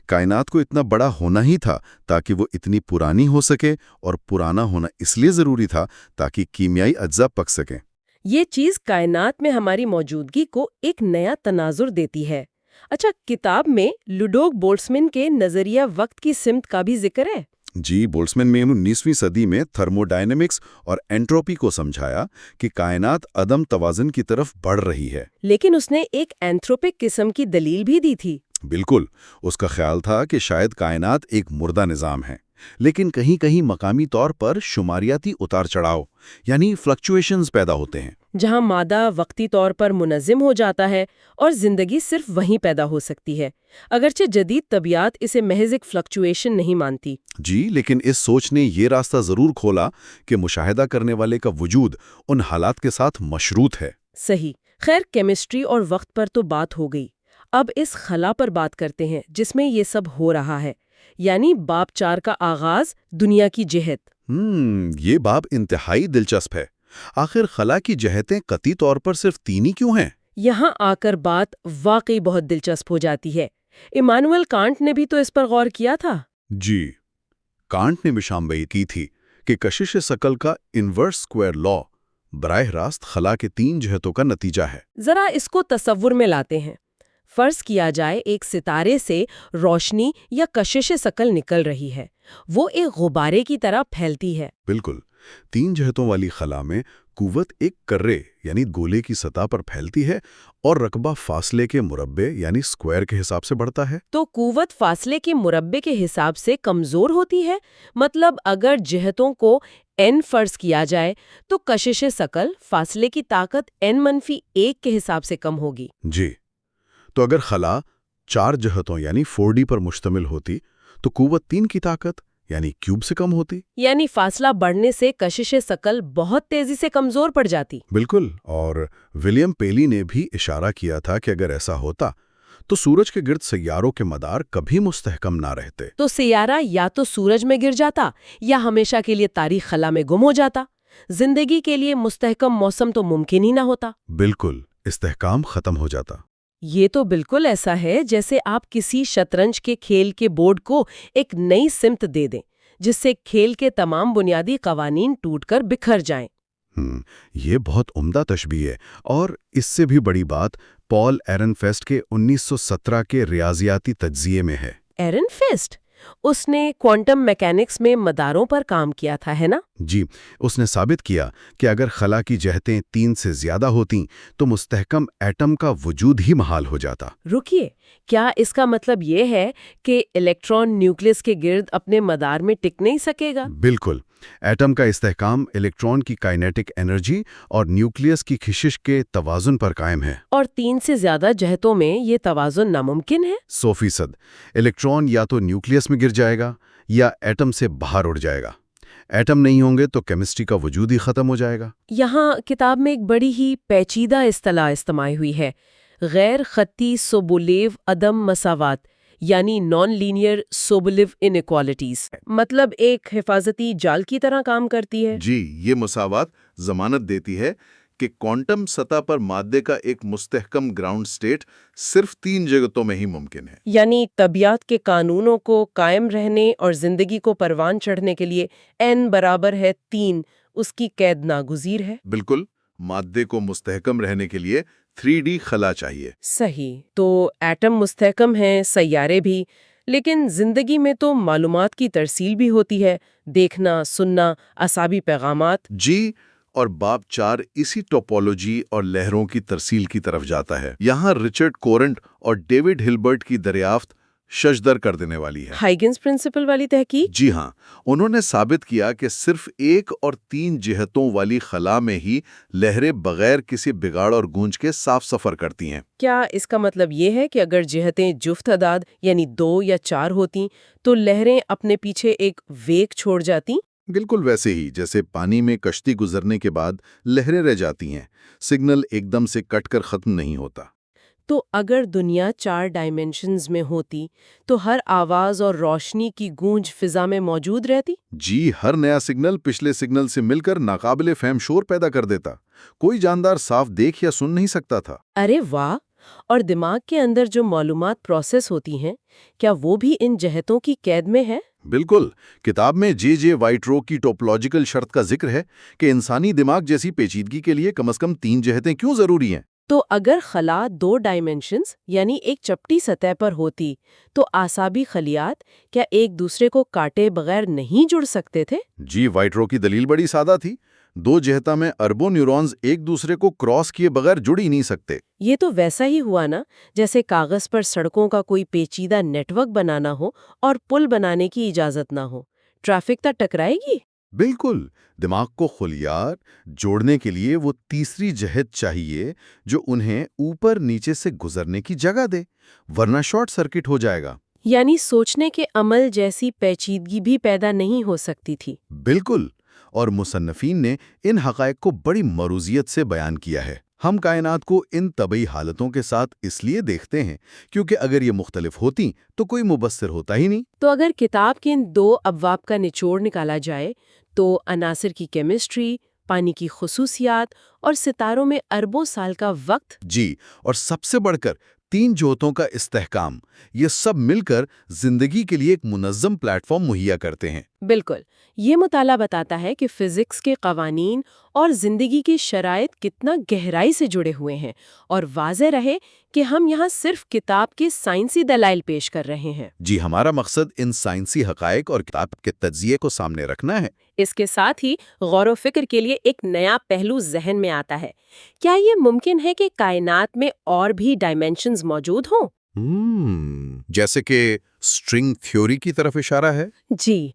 کائنات کو اتنا بڑا ہونا ہی تھا تاکہ وہ اتنی پرانی ہو سکے، اور پرانا ہونا اس لیے ضروری تھا تاکہ کیمیائی اجزاء پک سکیں۔ یہ چیز کائنات میں ہماری موجودگی کو ایک نیا تناظر دیتی ہے۔ اچھا، کتاب میں لوڈوگ بولٹزمین کے نظریہ وقت کی سمت کا بھی ذکر ہے۔ جی، بولٹزمین نے 19ویں صدی میں تھرمو ڈائنامکس اور انٹروپی کو سمجھایا کہ کائنات عدم توازن کی طرف بڑھ رہی ہے۔ لیکن اس نے ایک اینتھروپک قسم کی دلیل بھی دی تھی۔ بالکل، اس کا خیال تھا کہ شاید کائنات ایک مردہ نظام ہے، لیکن کہیں کہیں مقامی طور پر شماریاتی اتار چڑھاؤ، یعنی فلکچویشنز پیدا ہوتے ہیں، جہاں مادہ وقتی طور پر منظم ہو جاتا ہے اور زندگی صرف وہیں پیدا ہو سکتی ہے، اگرچہ جدید طبیعت اسے محض ایک فلکچویشن نہیں مانتی۔ جی، لیکن اس سوچ نے یہ راستہ ضرور کھولا کہ مشاہدہ کرنے والے کا وجود ان حالات کے ساتھ مشروط ہے۔ صحیح۔ خیر، کیمسٹری اور وقت پر تو بات ہو گئی، اب اس خلا پر بات کرتے ہیں جس میں یہ سب ہو رہا ہے، یعنی باب 4 کا آغاز، دنیا کی جہت۔ یہ باب انتہائی دلچسپ ہے۔ آخر خلا کی جہتیں قطعی طور پر صرف 3 ہی کیوں ہیں؟ یہاں آ کر بات واقعی بہت دلچسپ ہو جاتی ہے۔ ایمانوئل کانٹ نے بھی تو اس پر غور کیا تھا۔ جی، کانٹ نے بھی شامبئی کی تھی کہ کشش ثقل کا انورس اسکوائر لا براہ راست خلا کے 3 جہتوں کا نتیجہ ہے۔ ذرا اس کو تصور میں لاتے ہیں۔ فرض کیا جائے ایک ستارے سے روشنی یا کشش ثقل نکل رہی ہے، وہ ایک غبارے کی طرح پھیلتی ہے۔ بالکل، 3 جہتوں والی خلا میں قوت ایک کرے یعنی گولے کی سطح پر پھیلتی ہے، اور رقبہ فاصلے کے مربع یعنی اسکوائر کے حساب سے بڑھتا ہے۔ تو قوت فاصلے کے مربع کے حساب سے کمزور ہوتی ہے، مطلب اگر جہتوں کو n فرض کیا جائے تو کشش ثقل فاصلے کی طاقت n-1 کے حساب سے کم ہوگی۔ جی، تو اگر خلا 4 جہتوں یعنی 4D پر مشتمل ہوتی تو قوت 3 کی طاقت یعنی کیوب سے کم ہوتی۔ یعنی فاصلہ بڑھنے سے کشش ثقل بہت تیزی سے کمزور پڑ جاتی۔ بالکل، اور ولیم پیلی نے بھی اشارہ کیا تھا کہ اگر ایسا ہوتا تو سورج کے گرد سیاروں کے مدار کبھی مستحکم نہ رہتے۔ تو سیارہ یا تو سورج میں گر جاتا یا ہمیشہ کے لیے تاریخ خلا میں گم ہو جاتا۔ زندگی کے لیے مستحکم موسم تو ممکن ہی نہ ہوتا۔ بالکل، استحکام ختم ہو جاتا۔ یہ تو بالکل ایسا ہے جیسے آپ کسی شطرنج کے کھیل کے بورڈ کو ایک نئی سمت دے دیں، جس سے کھیل کے تمام بنیادی قوانین ٹوٹ کر بکھر جائیں۔ یہ بہت عمدہ تشبیہ ہے، اور اس سے بھی بڑی بات پال ایرنفیسٹ کے 1917 کے ریاضیاتی تجزیے میں ہے۔ ایرنفیسٹ؟ اس نے کوانٹم میکینکس میں مداروں پر کام کیا تھا، ہے نا؟ جی، اس نے ثابت کیا کہ اگر خلا کی جہتیں 3 سے زیادہ ہوتیں تو مستحکم ایٹم کا وجود ہی محال ہو جاتا۔ رکیے، کیا اس کا مطلب یہ ہے کہ الیکٹران نیوکلس کے گرد اپنے مدار میں ٹک نہیں سکے گا؟ بالکل، ایٹم کا استحکام الیکٹران کی کائنیٹک انرجی اور نیوکلیس کی کشش کے توازن پر قائم ہے۔ اور 3 سے زیادہ جہتوں میں یہ توازن ناممکن ہے؟ 100%۔ الیکٹران یا تو نیوکلیس میں گر جائے گا یا ایٹم سے باہر اڑ جائے گا۔ ایٹم نہیں ہوں گے تو کیمسٹری کا وجود ہی ختم ہو جائے گا۔ یہاں کتاب میں ایک بڑی ہی پیچیدہ اصطلاح استعمال ہوئی ہے، غیر خطی سوبولیو عدم مساوات، یعنی نان لینئر سوبولیو انیکوالٹیز۔ مطلب ایک حفاظتی جال کی طرح کام کرتی ہے۔ جی، یہ مساوات ضمانت دیتی ہے کہ کوانٹم سطح پر مادے کا ایک مستحکم گراؤنڈ سٹیٹ صرف 3 جگتوں میں ہی ممکن ہے۔ یعنی طبیعت کے قانونوں کو قائم رہنے اور زندگی کو پروان چڑھنے کے لیے n برابر ہے 3 اس کی قید ناگزیر ہے۔ بالکل، مادے کو مستحکم رہنے کے لیے 3D خلا چاہیے۔ صحیح، تو ایٹم مستحکم ہیں، سیارے بھی، لیکن زندگی میں تو معلومات کی ترسیل بھی ہوتی ہے، دیکھنا، سننا، اعصابی پیغامات۔ جی، اور باب 4 اسی ٹوپولوجی اور لہروں کی ترسیل کی طرف جاتا ہے۔ یہاں رچرڈ کورنٹ اور ڈیوڈ ہلبرٹ کی دریافت ششدر کر دینے والی ہے۔ ہائیگنز پرنسپل والی تحقیق؟ جی ہاں، انہوں نے ثابت کیا کہ صرف 1 اور 3 جہتوں والی خلا میں ہی لہریں بغیر کسی بگاڑ اور گونج کے صاف سفر کرتی ہیں۔ کیا اس کا مطلب یہ ہے کہ اگر جہتیں جفت تعداد یعنی 2 یا 4 ہوتی تو لہریں اپنے پیچھے ایک ویگ چھوڑ جاتی؟ بالکل ویسے ہی جیسے پانی میں کشتی گزرنے کے بعد لہریں رہ جاتی ہیں، سگنل ایک دم سے کٹ کر ختم نہیں ہوتا۔ تو اگر دنیا 4 ڈائمینشنز میں ہوتی تو ہر آواز اور روشنی کی گونج فضا میں موجود رہتی؟ جی، ہر نیا سگنل پچھلے سگنل سے مل کر ناقابل فہم شور پیدا کر دیتا۔ کوئی جاندار صاف دیکھ یا سن نہیں سکتا تھا۔ ارے واہ! اور دماغ کے اندر جو معلومات پروسیس ہوتی ہیں، کیا وہ بھی ان جہتوں کی قید میں ہے؟ بالکل، کتاب میں جے وائٹرو کی ٹوپولوجیکل شرط کا ذکر ہے کہ انسانی دماغ جیسی پیچیدگی کے لیے کم از کم 3 جہتیں کیوں ضروری ہیں۔ تو اگر خلا 2 ڈائمینشنز یعنی ایک چپٹی سطح پر ہوتی تو اعصابی خلیات کیا ایک دوسرے کو کاٹے بغیر نہیں جڑ سکتے تھے؟ جی، وائٹرو کی دلیل بڑی سادہ تھی۔ 2 جہتوں میں اربوں نیورونز ایک دوسرے کو کراس کیے بغیر جڑ ہی نہیں سکتے۔ یہ تو ویسا ہی ہوا نا جیسے کاغذ پر سڑکوں کا کوئی پیچیدہ نیٹ ورک بنانا ہو اور پل بنانے کی اجازت نہ ہو، ٹریفک تو ٹکرائے گی۔ بالکل، دماغ کو خلیات جوڑنے کے لیے وہ تیسری جہت چاہیے جو انہیں اوپر نیچے سے گزرنے کی جگہ دے، ورنہ شارٹ سرکٹ ہو جائے گا۔ یعنی سوچنے کے عمل جیسی پیچیدگی بھی پیدا نہیں ہو سکتی تھی۔ بالکل، اور مصنفین نے ان حقائق کو بڑی مروزیت سے بیان کیا ہے۔ ہم کائنات کو ان طبعی حالتوں کے ساتھ اس لیے دیکھتے ہیں کیونکہ اگر یہ مختلف ہوتی تو کوئی مبصر ہوتا ہی نہیں۔ تو اگر کتاب کے ان 2 ابواب کا نچوڑ نکالا جائے تو عناصر کی کیمسٹری، پانی کی خصوصیات اور ستاروں میں اربوں سال کا وقت، جی، اور سب سے بڑھ کر 3 جوتوں کا استحکام، یہ سب مل کر زندگی کے لیے ایک منظم پلیٹ فارم مہیا کرتے ہیں۔ بالکل، یہ مطالعہ بتاتا ہے کہ فزکس کے قوانین اور زندگی کی شرائط کتنا گہرائی سے جڑے ہوئے ہیں، اور واضح رہے کہ ہم یہاں صرف کتاب کے سائنسی دلائل پیش کر رہے ہیں۔ جی، ہمارا مقصد ان سائنسی حقائق اور کتاب کے تجزیے کو سامنے رکھنا ہے۔ اس کے ساتھ ہی غور و فکر کے لیے ایک نیا پہلو ذہن میں آتا ہے۔ کیا یہ ممکن ہے کہ کائنات میں اور بھی ڈائمینشنز موجود ہوں؟ جیسے کہ اسٹرنگ تھیوری کی طرف اشارہ ہے۔ جی،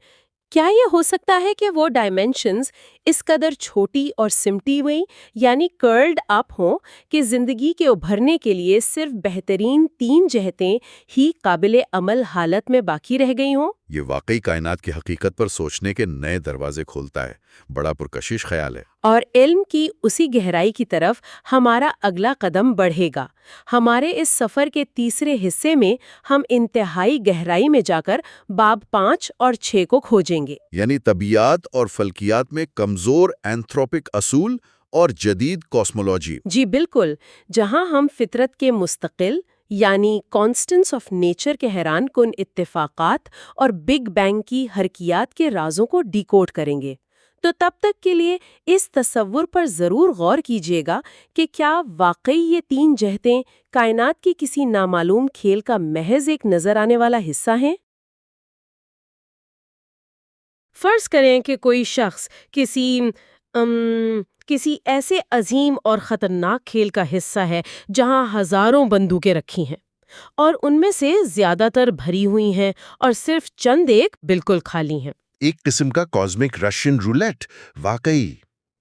کیا یہ ہو سکتا ہے کہ وہ ڈائمینشنز اس قدر چھوٹی اور سمٹی ہوئی یعنی کرلڈ اپ ہوں کہ زندگی کے ابھرنے کے لیے صرف بہترین 3 جہتیں ہی قابل عمل حالت میں باقی رہ گئی ہوں؟ یہ واقعی کائنات کی حقیقت پر سوچنے کے نئے دروازے کھولتا ہے۔ بڑا پرکشش خیال ہے۔ اور علم کی اسی گہرائی کی طرف ہمارا اگلا قدم بڑھے گا۔ ہمارے اس سفر کے تیسرے حصے میں ہم انتہائی گہرائی میں جا کر باب 5 اور 6 کو کھوجیں گے، یعنی طبیعیات اور فلکیات میں کمزور اینتھروپک اصول اور جدید کاسمولوجی۔ جی بالکل، جہاں ہم فطرت کے مستقل یعنی کانسٹنٹس آف نیچر کے حیران کن اتفاقات اور بگ بینگ کی حرکیات کے رازوں کو ڈیکوڈ کریں گے۔ تو تب تک کے لیے اس تصور پر ضرور غور کیجیے گا کہ کیا واقعی یہ 3 جہتیں کائنات کی کسی نامعلوم کھیل کا محض ایک نظر آنے والا حصہ ہیں؟ فرض کریں کہ کوئی شخص کسی ایسے عظیم اور خطرناک کھیل کا حصہ ہے جہاں ہزاروں بندوقیں رکھی ہیں اور ان میں سے زیادہ تر بھری ہوئی ہیں اور صرف چند ایک بالکل خالی ہیں۔ ایک قسم کا کاسمک رشین رولیٹ، واقعی۔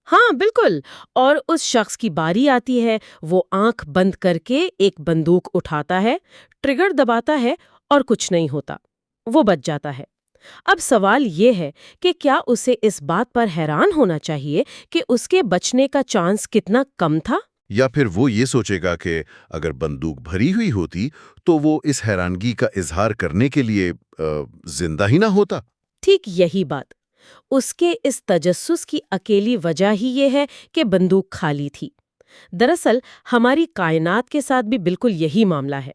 ہاں بالکل، اور اس شخص کی باری آتی ہے، وہ آنکھ بند کر کے ایک بندوق اٹھاتا ہے، ٹریگر دباتا ہے اور کچھ نہیں ہوتا، وہ بچ جاتا ہے۔ اب سوال یہ ہے کہ کیا اسے اس بات پر حیران ہونا چاہیے کہ اس کے بچنے کا چانس کتنا کم تھا؟ یا پھر وہ یہ سوچے گا کہ اگر بندوق بھری ہوئی ہوتی تو وہ اس حیرانگی کا اظہار کرنے کے لیے زندہ ہی نہ ہوتا؟ ٹھیک یہی بات۔ اس کے اس تجسس کی اکیلی وجہ ہی یہ ہے کہ بندوق خالی تھی۔ دراصل ہماری کائنات کے ساتھ بھی بالکل یہی معاملہ ہے۔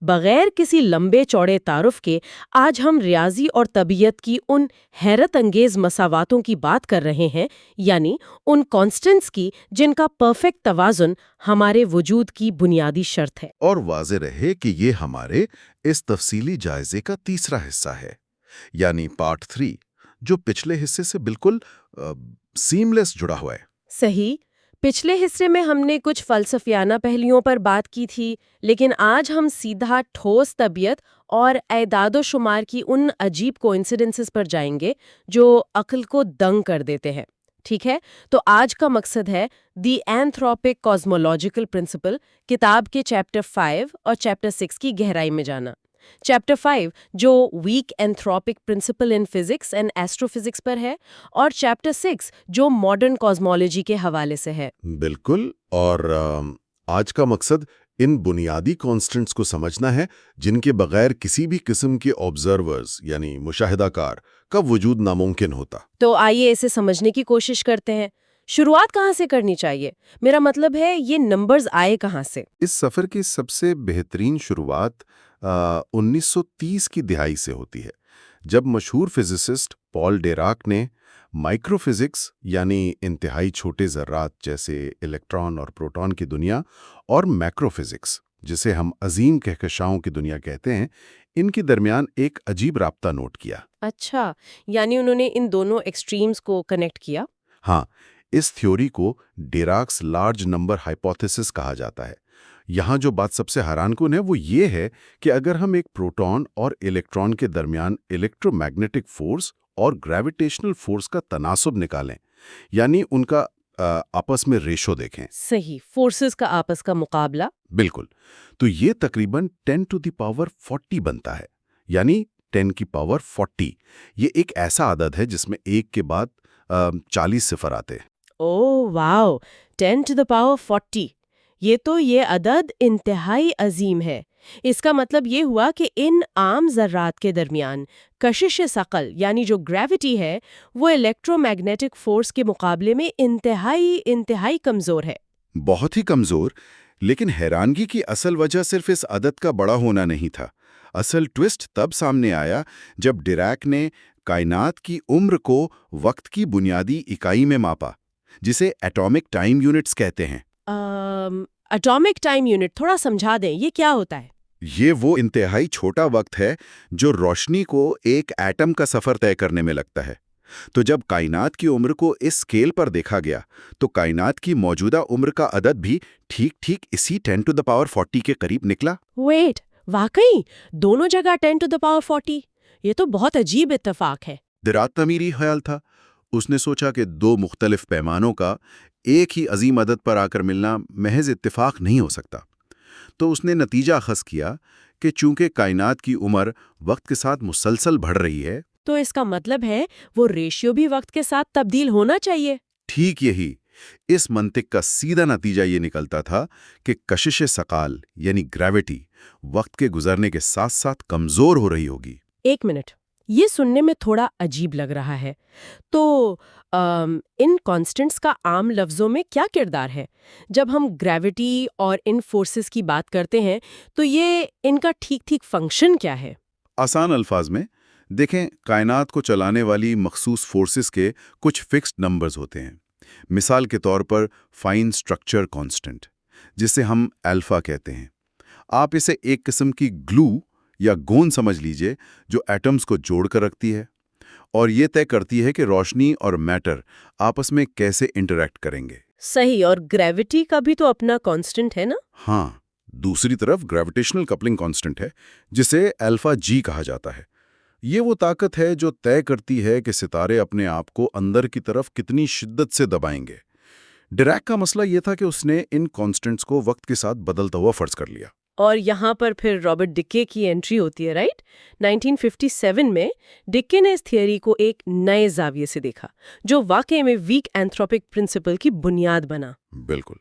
بغیر کسی لمبے چوڑے تعارف کے آج ہم ریاضی اور طبیعت کی ان حیرت انگیز مساواتوں کی بات کر رہے ہیں، یعنی ان کانسٹنٹس کی جن کا پرفیکٹ توازن ہمارے وجود کی بنیادی شرط ہے۔ اور واضح رہے کہ یہ ہمارے اس تفصیلی جائزے کا تیسرا حصہ ہے، یعنی پارٹ 3، جو پچھلے حصے سے بالکل سیملیس جڑا ہوا ہے۔ صحیح۔ پچھلے حصے میں ہم نے کچھ فلسفیانہ پہلوؤں پر بات کی تھی، لیکن آج ہم سیدھا ٹھوس طبیعت اور اعداد و شمار کی ان عجیب کوئنسیڈنسز پر جائیں گے جو عقل کو دنگ کر دیتے ہیں۔ ٹھیک ہے، تو آج کا مقصد ہے دی اینتھروپک کازمولوجیکل پرنسپل کتاب کے چیپٹر 5 اور چیپٹر 6 کی گہرائی میں جانا۔ چیپٹر 5 جو weak anthropic principle in physics and astrophysics پر ہے، اور چیپٹر 6 جو ماڈرن کازمولوجی کے حوالے سے ہے۔ بالکل، اور آج کا مقصد ان بنیادی کانسٹنٹس کو سمجھنا ہے جن کے بغیر کسی بھی قسم کے آبزرورز یعنی مشاہدہ کار کا وجود ناممکن ہوتا۔ تو آئیے اسے سمجھنے کی کوشش کرتے ہیں۔ شروعات کہاں سے کرنی چاہیے؟ میرا مطلب ہے یہ نمبرز آئے کہاں سے؟ اس سفر کی سب سے بہترین شروعات 1930 کی دہائی سے ہوتی ہے، جب مشہور فزسسٹ پال ڈیراک نے مائکرو فزکس یعنی انتہائی چھوٹے ذرات جیسے الیکٹران اور پروٹون کی دنیا، اور میکرو فزکس جسے ہم عظیم کہکشاؤں کی دنیا کہتے ہیں، ان کے درمیان ایک عجیب رابطہ نوٹ کیا۔ اچھا، یعنی انہوں نے ان دونوں ایکسٹریمز کو کنیکٹ کیا۔ ہاں، اس تھیوری کو ڈیراکس لارج نمبر ہائپوتھیسس کہا جاتا ہے۔ یہاں جو بات سب سے حیران کن ہے وہ یہ ہے کہ اگر ہم ایک پروٹون اور الیکٹران کے درمیان الیکٹرو میگنیٹک فورس اور گریویٹیشنل فورس کا تناسب نکالیں، یعنی ان کا آپس میں ریشو دیکھیں۔ صحیح، فورسز کا آپس کا مقابلہ۔ بالکل، تو یہ تقریباً 10⁻40 بنتا ہے، یعنی 10 کی پاور 40۔ یہ ایک ایسا عدد ہے جس میں ایک کے بعد 40 صفر آتے ہیں۔ اوہ واو، 10⁻40! یہ عدد انتہائی عظیم ہے۔ اس کا مطلب یہ ہوا کہ ان عام ذرات کے درمیان کشش ثقل یعنی جو گریوٹی ہے وہ الیکٹرو میگنیٹک فورس کے مقابلے میں انتہائی کمزور ہے۔ بہت ہی کمزور، لیکن حیرانگی کی اصل وجہ صرف اس عدد کا بڑا ہونا نہیں تھا۔ اصل ٹوسٹ تب سامنے آیا جب ڈیراک نے کائنات کی عمر کو وقت کی بنیادی اکائی میں ماپا، جسے ایٹامک ٹائم یونٹس کہتے ہیں۔ اٹامک ٹائم یونٹ تھوڑا سمجھا دیں، یہ کیا ہوتا ہے؟ یہ وہ انتہائی چھوٹا وقت ہے جو روشنی کو ایک ایٹم کا سفر طے کرنے میں لگتا ہے۔ تو جب کائنات کی عمر کو اس اسکیل پر دیکھا گیا تو کائنات کی موجودہ عمر کا عدد بھی ٹھیک اسی 10⁻40 کے قریب نکلا۔ ویٹ، واقعی دونوں جگہ 10⁻40؟ یہ تو بہت عجیب اتفاق ہے۔ درات تعمیری خیال تھا۔ اس نے سوچا کہ دو مختلف پیمانوں کا ایک ہی عظیم عدد پر آ کر ملنا محض اتفاق نہیں ہو سکتا۔ تو اس نے نتیجہ اخذ کیا کہ چونکہ کائنات کی عمر وقت کے ساتھ مسلسل بڑھ رہی ہے، تو اس کا مطلب ہے وہ ریشیو بھی وقت کے ساتھ تبدیل ہونا چاہیے۔ ٹھیک یہی۔ اس منطق کا سیدھا نتیجہ یہ نکلتا تھا کہ کشش ثقال یعنی گریوٹی وقت کے گزرنے کے ساتھ ساتھ کمزور ہو رہی ہوگی۔ ایک منٹ، یہ سننے میں تھوڑا عجیب لگ رہا ہے۔ تو ان کانسٹنٹس کا عام لفظوں میں کیا کردار ہے؟ جب ہم گریوٹی اور ان فورسز کی بات کرتے ہیں تو یہ ان کا ٹھیک فنکشن کیا ہے؟ آسان الفاظ میں دیکھیں، کائنات کو چلانے والی مخصوص فورسز کے کچھ فکسڈ نمبرز ہوتے ہیں۔ مثال کے طور پر فائن سٹرکچر کانسٹنٹ، جسے ہم الفا کہتے ہیں۔ آپ اسے ایک قسم کی گلو یا گوند سمجھ لیجئے جو ایٹمز کو جوڑ کر رکھتی ہے اور یہ طے کرتی ہے کہ روشنی اور میٹر آپس میں کیسے انٹریکٹ کریں گے۔ صحیح، اور گریوٹی کا بھی تو اپنا کانسٹنٹ ہے نا؟ ہاں، دوسری طرف گریویٹیشنل کپلنگ کانسٹنٹ ہے جسے الفا جی کہا جاتا ہے۔ یہ وہ طاقت ہے جو طے کرتی ہے کہ ستارے اپنے آپ کو اندر کی طرف کتنی شدت سے دبائیں گے۔ ڈیراک کا مسئلہ یہ تھا کہ اس نے ان کانسٹنٹس کو وقت کے ساتھ بدلتا ہوا فرض کر لیا۔ اور یہاں پر پھر رابرٹ ڈکے کی انٹری ہوتی ہے، رائٹ؟ 1957 میں ڈکے نے اس تھیوری کو ایک نئے زاویے سے دیکھا جو واقعے میں ویک اینتھروپک پرنسپل کی بنیاد بنا۔ بالکل،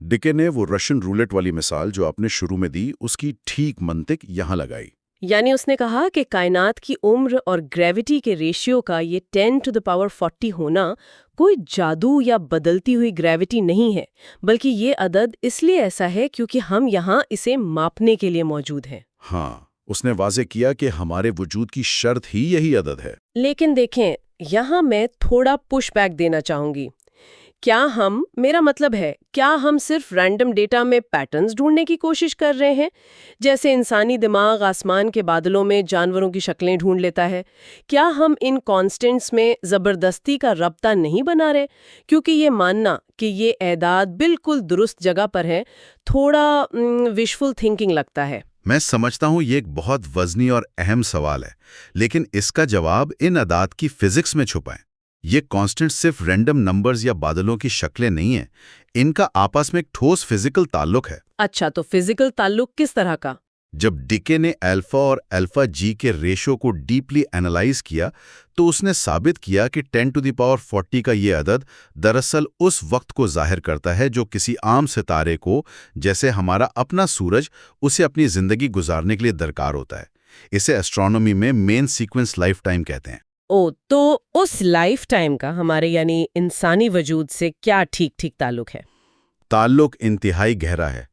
ڈکے نے وہ رشین رولٹ والی مثال جو آپ نے شروع میں دی اس کی ٹھیک منطق یہاں لگائی۔ یعنی اس نے کہا کہ کائنات کی عمر اور گریوٹی کے ریشیو کا یہ 10⁻40 ہونا کوئی جادو یا بدلتی ہوئی گریوٹی نہیں ہے، بلکہ یہ عدد اس لیے ایسا ہے کیونکہ ہم یہاں اسے ماپنے کے لیے موجود ہیں۔ ہاں، اس نے واضح کیا کہ ہمارے وجود کی شرط ہی یہی عدد ہے۔ لیکن دیکھیں، یہاں میں تھوڑا پش بیک دینا چاہوں گی۔ میرا مطلب ہے، کیا ہم صرف رینڈم ڈیٹا میں پیٹرنز ڈھونڈنے کی کوشش کر رہے ہیں، جیسے انسانی دماغ آسمان کے بادلوں میں جانوروں کی شکلیں ڈھونڈ لیتا ہے؟ کیا ہم ان کانسٹنٹس میں زبردستی کا رابطہ نہیں بنا رہے؟ کیونکہ یہ ماننا کہ یہ اعداد بالکل درست جگہ پر ہے تھوڑا وشفل تھنکنگ لگتا ہے۔ میں سمجھتا ہوں یہ ایک بہت وزنی اور اہم سوال ہے، لیکن اس کا جواب ان اعداد کی فزکس میں چھپا ہے۔ یہ کانسٹنٹ صرف رینڈم نمبرز یا بادلوں کی شکلیں نہیں ہیں، ان کا آپس میں ایک ٹھوس فزیکل تعلق ہے۔ اچھا، تو فزیکل تعلق کس طرح کا؟ جب ڈکے نے الفا اور الفا جی کے ریشو کو ڈیپلی اینالائز کیا تو اس نے ثابت کیا کہ 10⁻40 کا یہ عدد دراصل اس وقت کو ظاہر کرتا ہے جو کسی عام ستارے کو، جیسے ہمارا اپنا سورج، اسے اپنی زندگی گزارنے کے لیے درکار ہوتا ہے۔ اسے ایسٹرونومی میں مین سیکوینس لائف ٹائم کہتے ہیں۔ تو اس لائف ٹائم کا ہمارے یعنی انسانی وجود سے کیا ٹھیک تعلق ہے؟ تعلق انتہائی گہرا ہے۔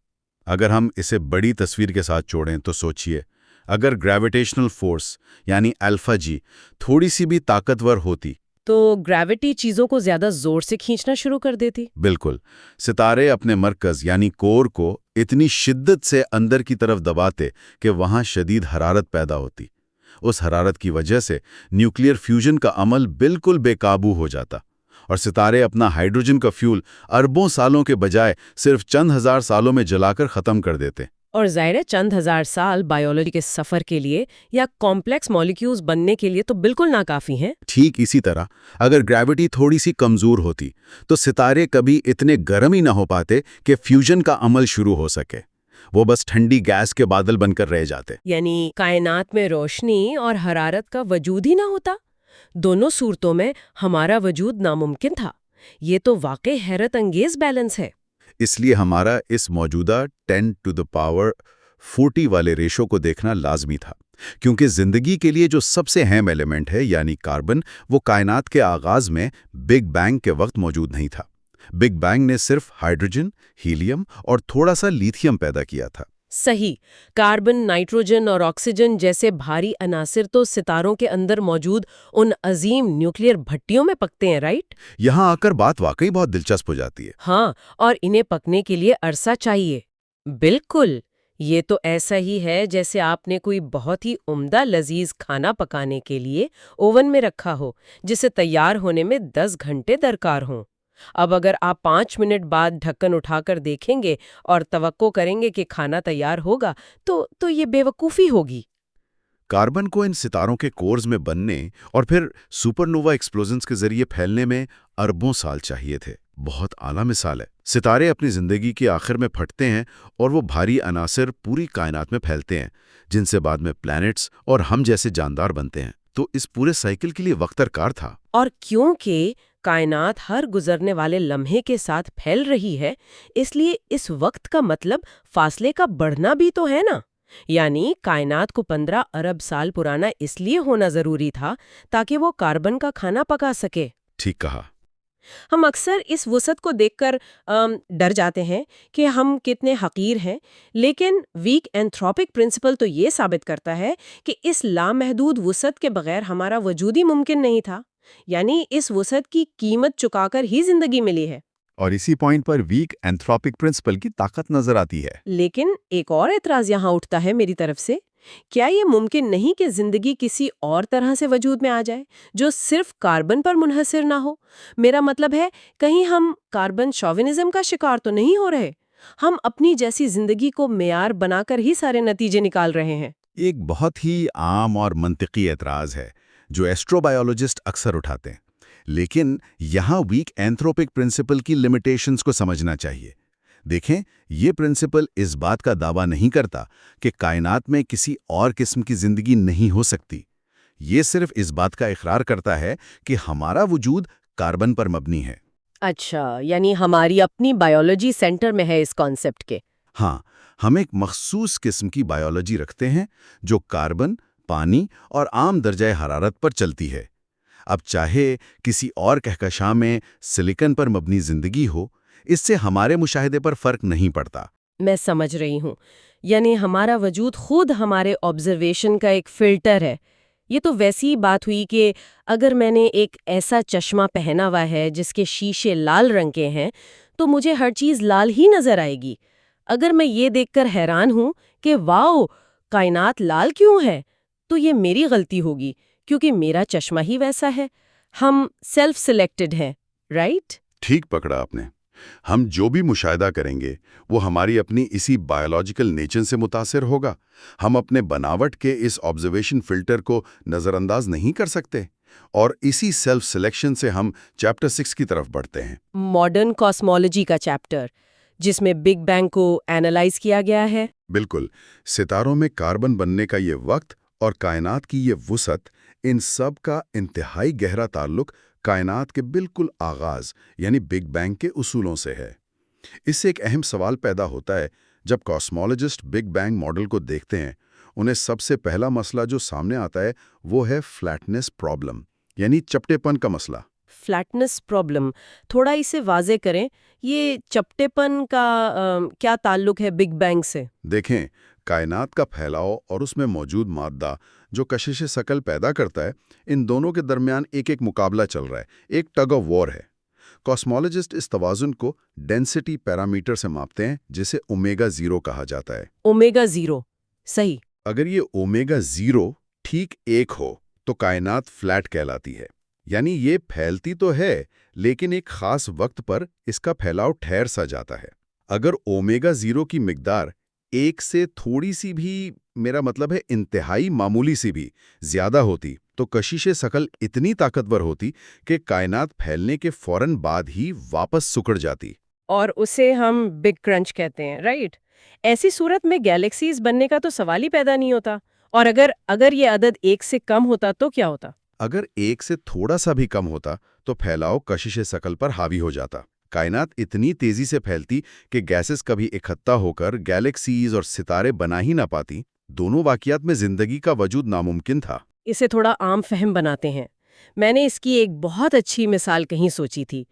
اگر ہم اسے بڑی تصویر کے ساتھ جوڑیں تو سوچئے، اگر گریویٹیشنل فورس یعنی الفا جی تھوڑی سی بھی طاقتور ہوتی تو گریوٹی چیزوں کو زیادہ زور سے کھینچنا شروع کر دیتی۔ بالکل، ستارے اپنے مرکز یعنی کور کو اتنی شدت سے اندر کی طرف دباتے کہ وہاں شدید حرارت پیدا ہوتی۔ اس حرارت کی وجہ سے نیوکلیئر فیوژن کا عمل بالکل بے قابو ہو جاتا، اور ستارے اپنا ہائیڈروجن کا فیول اربوں سالوں کے بجائے صرف چند ہزار سالوں میں جلا کر ختم کر دیتے۔ اور ظاہر ہے چند ہزار سال بائیولوجی کے سفر کے لیے یا کمپلیکس مالیکیولز بننے کے لیے تو بالکل ناکافی ہیں۔ ٹھیک اسی طرح اگر گریوٹی تھوڑی سی کمزور ہوتی تو ستارے کبھی اتنے گرم ہی نہ ہو پاتے کہ فیوژن کا عمل شروع ہو سکے، وہ بس ٹھنڈی گیس کے بادل بن کر رہ جاتے۔ یعنی کائنات میں روشنی اور حرارت کا وجود ہی نہ ہوتا۔ دونوں صورتوں میں ہمارا وجود ناممکن تھا۔ یہ تو واقعی حیرت انگیز بیلنس ہے۔ اس لیے ہمارا اس موجودہ 10⁻40 والے ریشو کو دیکھنا لازمی تھا، کیونکہ زندگی کے لیے جو سب سے اہم ایلیمنٹ ہے یعنی کاربن، وہ کائنات کے آغاز میں بگ بینگ کے وقت موجود نہیں تھا۔ بگ بینگ نے صرف ہائیڈروجن، ہیلیم اور تھوڑا سا لیتھیم پیدا کیا تھا۔ صحیح، کاربن، نائٹروجن اور آکسیجن جیسے بھاری عناصر تو ستاروں کے اندر موجود ان عظیم نیوکلیئر بھٹیوں میں پکتے ہیں، رائٹ؟ یہاں آ کر بات واقعی بہت دلچسپ ہو جاتی ہے۔ ہاں، اور انہیں پکنے کے لیے عرصہ چاہیے۔ بالکل، یہ تو ایسا ہی ہے جیسے آپ نے کوئی بہت ہی عمدہ لذیذ کھانا پکانے کے لیے اوون میں رکھا ہو، جسے تیار ہونے میں 10 گھنٹے درکار ہوں۔ اب اگر آپ 5 منٹ بعد ڈھکن اٹھا کر دیکھیں گے اور توقع کریں گے کہ کھانا تیار ہوگا تو یہ بے وقوفی ہوگی۔ کاربن کو ان ستاروں کے کورز میں بننے اور پھر سپر نووا ایکسپلوژنز کے ذریعے پھیلنے میں اربوں سال چاہیے تھے۔ بہت اعلیٰ مثال ہے۔ ستارے اپنی زندگی کے آخر میں پھٹتے ہیں اور وہ بھاری عناصر پوری کائنات میں پھیلتے ہیں، جن سے بعد میں پلانٹس اور ہم جیسے جاندار بنتے ہیں۔ تو اس پورے سائیکل کے لیے وقت درکار تھا۔ اور کیونکہ کائنات ہر گزرنے والے لمحے کے ساتھ پھیل رہی ہے، اس لیے اس وقت کا مطلب فاصلے کا بڑھنا بھی تو ہے نا۔ یعنی کائنات کو 15 ارب سال پرانا اس لیے ہونا ضروری تھا تاکہ وہ کاربن کا کھانا پکا سکے۔ ٹھیک کہا۔ ہم اکثر اس وسعت کو دیکھ کر ڈر جاتے ہیں کہ ہم کتنے حقیر ہیں، لیکن ویک اینتھروپک پرنسپل تو یہ ثابت کرتا ہے کہ اس لامحدود وسعت کے بغیر ہمارا وجود ہی ممکن نہیں تھا۔ یعنی اس وسعت کی قیمت چکا کر ہی زندگی ملی ہے۔ اور اسی point per week anthropic principal کی طاقت نظر آتی ہے۔ لیکن ایک اور اعتراض یہاں اٹھتا ہے میری طرف سے، کیا یہ ممکن نہیں کہ زندگی کسی اور طرح سے وجود میں آ جائے جو صرف کاربن پر منحصر نہ ہو؟ میرا مطلب ہے، کہیں ہم کاربن شوونزم کا شکار تو نہیں ہو رہے؟ ہم اپنی جیسی زندگی کو معیار بنا کر ہی سارے نتیجے نکال رہے ہیں۔ ایک بہت ہی عام اور منطقی اعتراض ہے جو ایسٹرو بایولوجسٹ اکثر اٹھاتے ہیں، لیکن یہاں ویک اینتھروپک پرنسپل کی لمیٹیشنز کو سمجھنا چاہیے۔ دیکھیں، یہ پرنسپل اس بات کا دعویٰ نہیں کرتا کہ کائنات میں کسی اور قسم کی زندگی نہیں ہو سکتی۔ یہ صرف اس بات کا اقرار کرتا ہے کہ ہمارا وجود کاربن پر مبنی ہے۔ اچھا، یعنی ہماری اپنی بایولوجی سینٹر میں ہے اس کانسیپٹ کے۔ ہاں، ہم ایک مخصوص قسم کی بایولوجی رکھتے ہیں جو کاربن، پانی اور عام درجہ حرارت پر چلتی ہے۔ اب چاہے کسی اور کہکشاں میں سلیکن پر مبنی زندگی ہو، اس سے ہمارے مشاہدے پر فرق نہیں پڑتا۔ میں سمجھ رہی ہوں، یعنی ہمارا وجود خود ہمارے آبزرویشن کا ایک فلٹر ہے۔ یہ تو ویسی بات ہوئی کہ اگر میں نے ایک ایسا چشمہ پہنا ہوا ہے جس کے شیشے لال رنگ کے ہیں تو مجھے ہر چیز لال ہی نظر آئے گی۔ اگر میں یہ دیکھ کر حیران ہوں کہ واؤ کائنات لال کیوں ہے تو یہ میری غلطی ہوگی کیونکہ میرا چشمہ ہی ویسا ہے۔ ہم سیلف سلیکٹڈ ہیں، رائٹ؟ ٹھیک پکڑا آپ نے۔ ہم جو بھی مشاہدہ کریں گے وہ ہماری اپنی اسی بایولوجیکل نیچر سے متاثر ہوگا۔ ہم اپنے بناوٹ کے اس آبزرویشن فلٹر کو نظر انداز نہیں کر سکتے، اور اسی سیلف سلیکشن سے ہم چیپٹر 6 کی طرف بڑھتے ہیں۔ ماڈرن کاسمولوجی کا چیپٹر جس میں بگ بینگ کو اینالائز کیا گیا ہے۔ بالکل، ستاروں میں کاربن بننے کا یہ وقت اور کائنات کی یہ وسعت، ان سب کا انتہائی گہرا تعلق کائنات کے بالکل آغاز یعنی بگ بینگ کے اصولوں سے ہے۔ اس سے ایک اہم سوال پیدا ہوتا ہے۔ جب کاسمولوجسٹ بگ بینگ ماڈل کو دیکھتے ہیں، انہیں سب سے پہلا مسئلہ جو سامنے آتا ہے وہ ہے فلیٹنس پرابلم، یعنی چپٹے پن کا مسئلہ۔ فلیٹنس پرابلم، تھوڑا اسے واضح کریں، یہ چپٹے پن کا کیا تعلق ہے بگ بینگ سے؟ دیکھیں، کائنات کا پھیلاؤ اور اس میں موجود مادہ جو کشش ثقل پیدا کرتا ہے، ان دونوں کے درمیان ایک مقابلہ چل رہا ہے، ایک ٹگ آف وار ہے۔ کاسمولوجسٹ اس توازن کو ڈینسٹی پیرامیٹر سے ماپتے ہیں جسے اومیگا زیرو کہا جاتا ہے۔ اومیگا زیرو، صحیح۔ اگر یہ اومیگا زیرو ٹھیک 1 ہو تو کائنات فلیٹ کہلاتی ہے، یعنی یہ پھیلتی تو ہے لیکن ایک خاص وقت پر اس کا پھیلاؤ ٹھہر سا جاتا ہے۔ اگر اومیگا زیرو کی مقدار 1 سے تھوڑی سی بھی، میرا مطلب ہے انتہائی معمولی سی بھی زیادہ ہوتی تو کشش ثقل اتنی طاقتور ہوتی کہ کائنات پھیلنے کے فوراً بعد ہی واپس سکڑ جاتی۔ اور اسے ہم بگ کرنچ کہتے ہیں، رائٹ؟ ایسی صورت میں گیلیکسیز بننے کا تو سوال ہی پیدا نہیں ہوتا۔ اور اگر یہ عدد 1 سے کم ہوتا تو کیا ہوتا؟ اگر 1 سے تھوڑا سا بھی کم ہوتا تو پھیلاؤ کشش ثقل پر حاوی ہو جاتا۔ کائنات اتنی تیزی سے پھیلتی کہ گیسز کبھی اکٹھا ہو کر گیلیکسیز اور ستارے بنا ہی نہ پاتی۔ دونوں واقعات میں زندگی کا وجود ناممکن تھا۔ اسے تھوڑا عام فہم بناتے ہیں۔ میں نے اس کی ایک بہت اچھی مثال کہیں سوچی تھی۔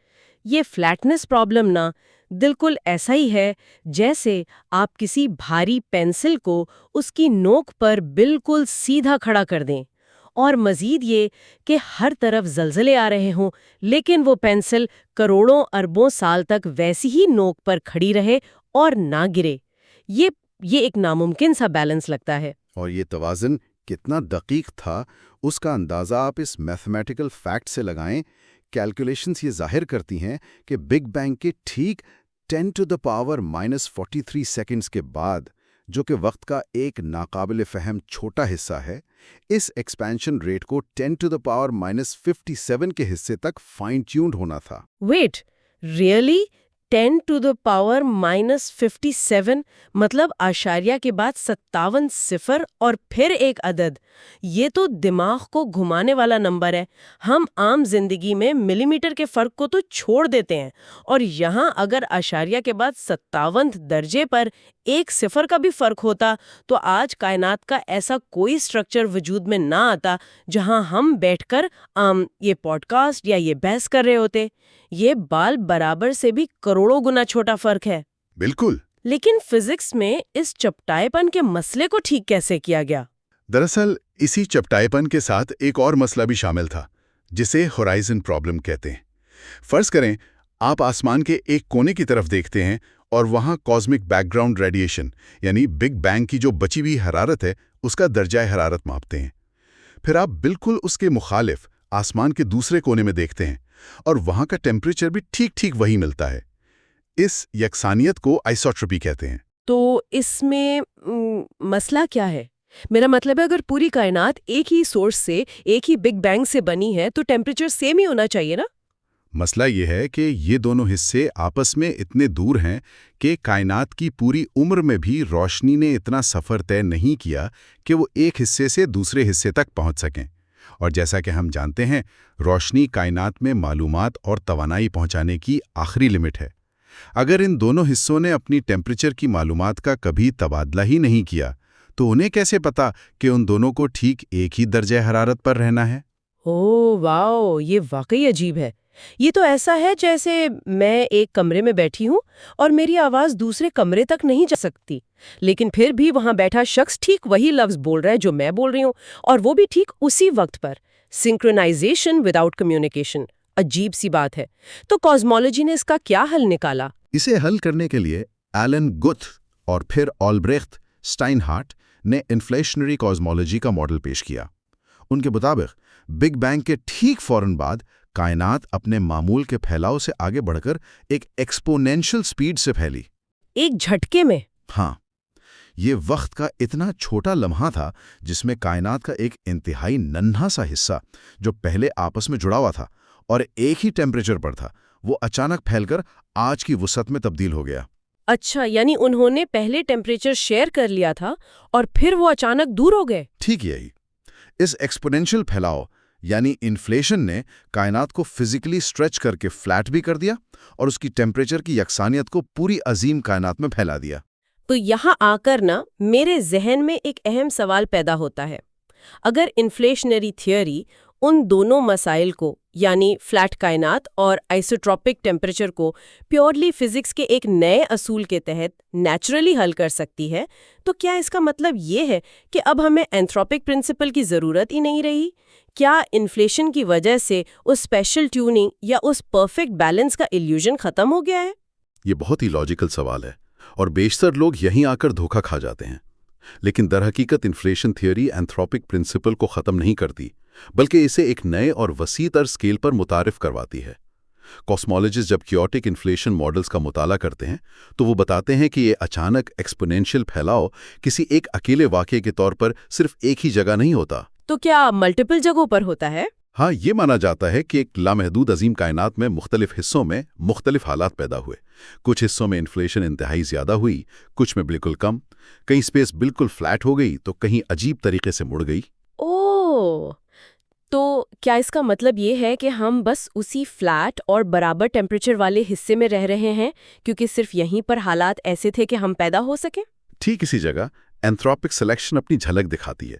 یہ فلیٹنس پرابلم نا بالکل ایسا ہی ہے جیسے آپ کسی بھاری پینسل کو اس کی نوک پر بالکل سیدھا کھڑا کر دیں، اور مزید یہ کہ ہر طرف زلزلے آ رہے ہوں لیکن وہ پینسل کروڑوں اربوں سال تک ویسی ہی نوک پر کھڑی رہے اور نہ گرے۔ یہ ایک ناممکن سا بیلنس لگتا ہے۔ اور یہ توازن کتنا دقیق تھا اس کا اندازہ آپ اس میتھمیٹیکل فیکٹ سے لگائیں۔ کیلکولیشنز یہ ظاہر کرتی ہیں کہ بگ بینگ کے ٹھیک 10⁻⁻43 سیکنڈز کے بعد، جو کہ وقت کا ایک ناقابل فہم چھوٹا حصہ ہے، اس ایکسپینشن ریٹ کو 10⁻57 کے حصے تک فائن ٹیونڈ ہونا تھا۔ ویٹ، ریئلی 10⁻57 مطلب اشاریہ کے بعد 57 صفر اور پھر ایک عدد؟ یہ تو دماغ کو گھمانے والا نمبر ہے۔ ہم عام زندگی میں ملی میٹر کے فرق کو تو چھوڑ دیتے ہیں، اور یہاں اگر اشاریہ کے بعد 57 درجے پر ایک صفر کا بھی فرق ہوتا تو آج کائنات کا ایسا کوئی سٹرکچر وجود میں نہ آتا جہاں ہم بیٹھ کر یہ پوڈ کاسٹ یا یہ بحث کر رہے ہوتے۔ یہ بال برابر سے بھی کروڑوں گنا چھوٹا فرق ہے۔ بالکل۔ لیکن فزکس میں اس چپٹائے پن کے مسئلے کو ٹھیک کیسے کیا گیا؟ دراصل اسی چپٹائے پن کے ساتھ ایک اور مسئلہ بھی شامل تھا جسے ہورائزن پرابلم کہتے ہیں۔ فرض کریں آپ آسمان کے ایک کونے کی طرف دیکھتے ہیں اور وہاں کاسمک بیک گراؤنڈ ریڈیشن یعنی بگ بینگ کی جو بچی ہوئی حرارت ہے اس کا درجہ حرارت ماپتے ہیں۔ پھر آپ بالکل اس کے مخالف آسمان کے دوسرے کونے میں دیکھتے ہیں اور وہاں کا ٹیمپریچر بھی ٹھیک وہی ملتا ہے۔ اس یکسانیت کو آئسوٹروپی کہتے ہیں۔ تو اس میں مسئلہ کیا ہے؟ میرا مطلب ہے اگر پوری کائنات ایک ہی سورس سے، ایک ہی بگ بینگ سے بنی ہے تو ٹیمپریچر سیم ہی ہونا چاہیے نا؟ مسئلہ یہ ہے کہ یہ دونوں حصے آپس میں اتنے دور ہیں کہ کائنات کی پوری عمر میں بھی روشنی نے اتنا سفر طے نہیں کیا کہ وہ ایک حصے سے دوسرے حصے تک پہنچ سکیں۔ اور جیسا کہ ہم جانتے ہیں، روشنی کائنات میں معلومات اور توانائی پہنچانے کی آخری لمٹ ہے۔ اگر ان دونوں حصوں نے اپنی ٹیمپریچر کی معلومات کا کبھی تبادلہ ہی نہیں کیا تو انہیں کیسے پتا کہ ان دونوں کو ٹھیک ایک ہی درجہ حرارت پر رہنا ہے؟ اوہ واو، یہ واقعی عجیب ہے۔ یہ تو ایسا ہے جیسے میں ایک کمرے میں بیٹھی ہوں اور میری آواز دوسرے کمرے تک نہیں جا سکتی، لیکن پھر بھی وہاں بیٹھا شخص ٹھیک وہی لفظ بول رہا ہے جو میں بول رہی ہوں، اور وہ بھی ٹھیک اسی وقت پر۔ سنکرونائزیشن وداؤٹ کمیونیکیشن، عجیب سی بات ہے۔ تو کازمولوجی نے اس کا کیا حل نکالا؟ اسے حل کرنے کے لیے ایلن گتھ اور پھر آلبریخت اسٹائنہارٹ نے انفلیشنری کازمولوجی کا ماڈل پیش کیا۔ ان کے مطابق بگ بینگ کے ٹھیک فوراً بعد کائنات اپنے معمول کے پھیلاؤ سے آگے بڑھ کر ایک ایکسپونینشل سپیڈ سے پھیلی۔ ایک جھٹکے میں؟ ہاں، یہ وقت کا اتنا چھوٹا لمحہ تھا جس میں کائنات کا ایک انتہائی ننھا سا حصہ جو پہلے آپس میں جڑا ہوا تھا اور ایک ہی ٹیمپریچر پر تھا، وہ اچانک پھیل کر آج کی وسعت میں تبدیل ہو گیا۔ اچھا، یعنی انہوں نے پہلے ٹیمپریچر شیئر کر لیا تھا اور پھر وہ اچانک دور ہو گئے؟ ٹھیک یہی۔ اس ایکسپونینشل پھیلاؤ یعنی انفلیشن نے کائنات کو فزیکلی سٹریچ کر کے فلیٹ بھی کر دیا اور اس کی ٹیمپریچر کی یکسانیت کو پوری عظیم کائنات میں پھیلا دیا۔ تو یہاں آ کر میرے ذہن میں ایک اہم سوال پیدا ہوتا ہے۔ اگر انفلیشنری تھیوری ان دونوں مسائل کو یعنی فلیٹ کائنات اور آئسوٹروپک ٹیمپریچر کو پیورلی فزکس کے ایک نئے اصول کے تحت نیچرلی حل کر سکتی ہے، تو کیا اس کا مطلب یہ ہے کہ اب ہمیں اینتھروپک پرنسپل کی ضرورت ہی نہیں رہی؟ کیا انفلیشن کی وجہ سے اس اسپیشل ٹیوننگ یا اس پرفیکٹ بیلنس کا ایلیوژن ختم ہو گیا ہے؟ یہ بہت ہی لاجیکل سوال ہے اور بیشتر لوگ یہیں آ کر دھوکہ کھا جاتے ہیں۔ لیکن درحقیقت انفلیشن تھیوری اینتھروپک پرنسپل کو ختم نہیں کرتی، بلکہ اسے ایک نئے اور وسیع تر اسکیل پر متعارف کرواتی ہے۔ کاسمولوجسٹ جب کیوٹک انفلیشن ماڈلز کا مطالعہ کرتے ہیں تو وہ بتاتے ہیں کہ یہ اچانک ایکسپونینشل پھیلاؤ کسی ایک اکیلے واقعے کے طور پر صرف ایک ہی جگہ نہیں ہوتا۔ تو کیا ملٹیپل جگہوں پر ہوتا ہے؟ ہاں، یہ مانا جاتا ہے کہ ایک لامحدود عظیم کائنات میں مختلف حصوں میں مختلف حالات پیدا ہوئے۔ کچھ حصوں میں انفلیشن انتہائی زیادہ ہوئی، کچھ میں بالکل کم، کہیں سپیس بالکل فلیٹ ہو گئی تو کہیں عجیب طریقے سے مڑ گئی۔ اوہ، تو کیا اس کا مطلب یہ ہے کہ ہم بس اسی فلیٹ اور برابر ٹیمپریچر والے حصے میں رہ رہے ہیں کیونکہ صرف یہیں پر حالات ایسے تھے کہ ہم پیدا ہو سکیں؟ ٹھیک اسی جگہ اینتھروپک سلیکشن اپنی جھلک دکھاتی ہے۔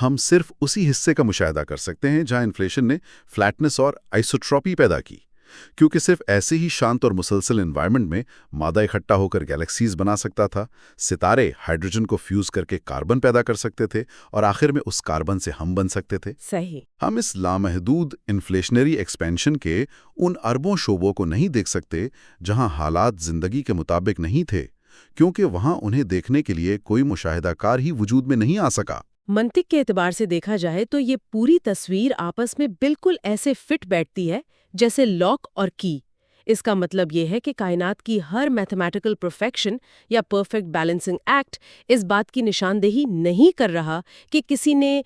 ہم صرف اسی حصے کا مشاہدہ کر سکتے ہیں جہاں انفلیشن نے فلیٹنس اور آئسوٹروپی پیدا کی، کیونکہ صرف ایسے ہی شانت اور مسلسل انوائرمنٹ میں مادہ اکٹھا ہو کر گیلیکسیز بنا سکتا تھا، ستارے ہائیڈروجن کو فیوز کر کے کاربن پیدا کر سکتے تھے اور آخر میں اس کاربن سے ہم بن سکتے تھے۔ صحیح۔ ہم اس لامحدود انفلیشنری ایکسپینشن کے ان اربوں شعبوں کو نہیں دیکھ سکتے جہاں حالات زندگی کے مطابق نہیں تھے، کیونکہ وہاں انہیں دیکھنے کے لیے کوئی مشاہدہ کار ہی وجود میں نہیں آ سکا۔ منطق کے اعتبار سے دیکھا جائے تو یہ پوری تصویر آپس میں بالکل ایسے فٹ بیٹھتی ہے جیسے لاک اور کی۔ اس کا مطلب یہ ہے کہ کائنات کی ہر میتھمیٹیکل پرفیکشن یا پرفیکٹ بیلنسنگ ایکٹ اس بات کی نشاندہی نہیں کر رہا کہ کسی نے